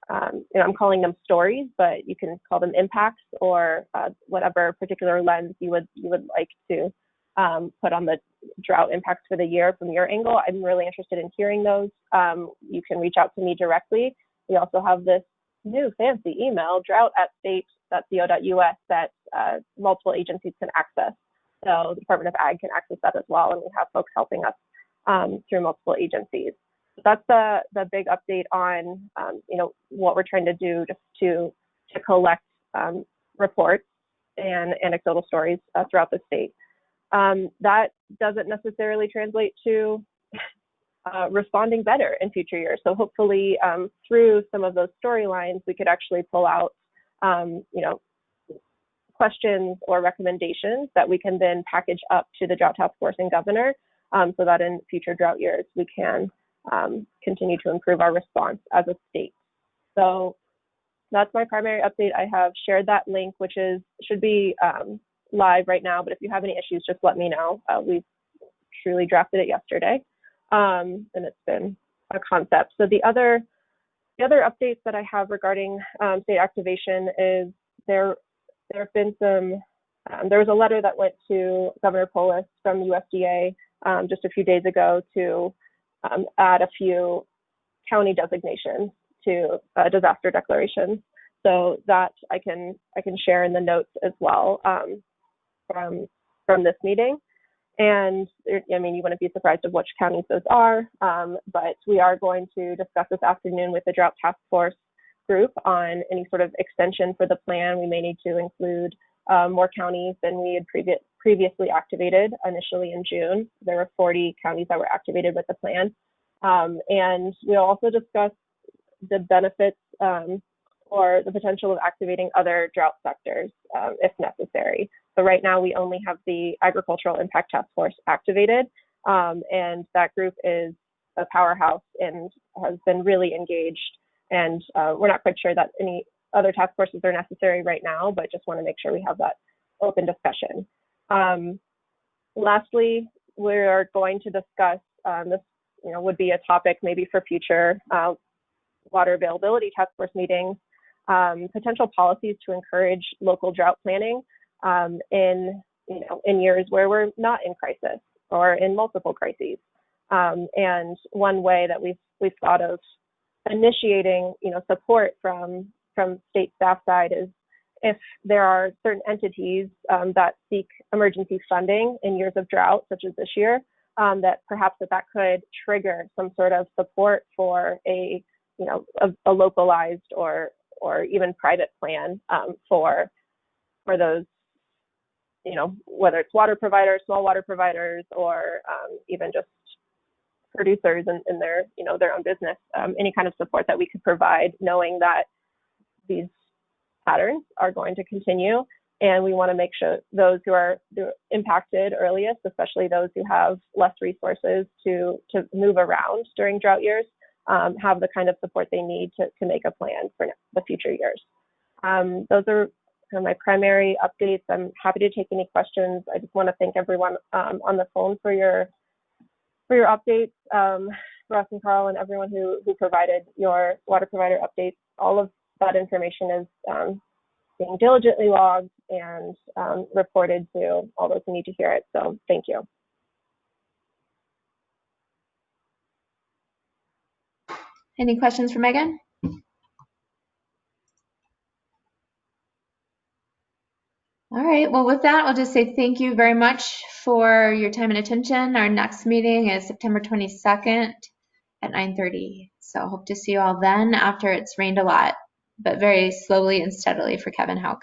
Speaker 8: I'm calling them stories, but you can call them impacts or whatever particular lens you would like to put on the drought impacts for the year from your angle. I'm really interested in hearing those. You can reach out to me directly. We also have this new fancy email, drought@state.co.us, that multiple agencies can access. So the Department of Ag can access that as well, and we have folks helping us through multiple agencies. So that's the big update on what we're trying to do just to collect reports and anecdotal stories throughout the state. That doesn't necessarily translate to responding better in future years. So hopefully through some of those storylines, we could actually pull out, questions or recommendations that we can then package up to the Drought Task Force and Governor, so that in future drought years, we can continue to improve our response as a state. So that's my primary update. I have shared that link, which should be live right now, but if you have any issues, just let me know. We've truly drafted it yesterday, and it's been a concept. So the other updates that I have regarding state activation is there have been some, there was a letter that went to Governor Polis from USDA just a few days ago to add a few county designations to disaster declarations. So that I can share in the notes as well from this meeting. And I mean, you wouldn't be surprised of which counties those are, but we are going to discuss this afternoon with the Drought Task Force group on any sort of extension for the plan. We may need to include more counties than we had previously activated initially in June. There were 40 counties that were activated with the plan. And we'll also discuss the benefits or the potential of activating other drought sectors if necessary. So right now we only have the Agricultural Impact Task Force activated, and that group is a powerhouse and has been really engaged. And we're not quite sure that any other task forces are necessary right now, but just want to make sure we have that open discussion. Lastly, we're going to discuss this, would be a topic maybe for future water availability task force meetings, potential policies to encourage local drought planning in years where we're not in crisis or in multiple crises. And one way that we've thought of initiating, support from state staff side is if there are certain entities that seek emergency funding in years of drought, such as this year, that perhaps that could trigger some sort of support for a localized or even private plan for those, whether it's water providers, small water providers, or even just producers in their own business, any kind of support that we could provide, knowing that these patterns are going to continue. And we want to make sure those who are impacted earliest, especially those who have less resources to move around during drought years, have the kind of support they need to make a plan for the future years. Those are kind of my primary updates. I'm happy to take any questions. I just want to thank everyone on the phone for your updates, Ross and Carl, and everyone who provided your water provider updates. All of that information is being diligently logged and reported to all those who need to hear it. So thank you.
Speaker 5: Any questions for Megan? All right, well, with that, I'll just say thank you very much for your time and attention. Our next meeting is September 22nd at 9:30. So hope to see you all then after it's rained a lot, but very slowly and steadily for Kevin Hauk.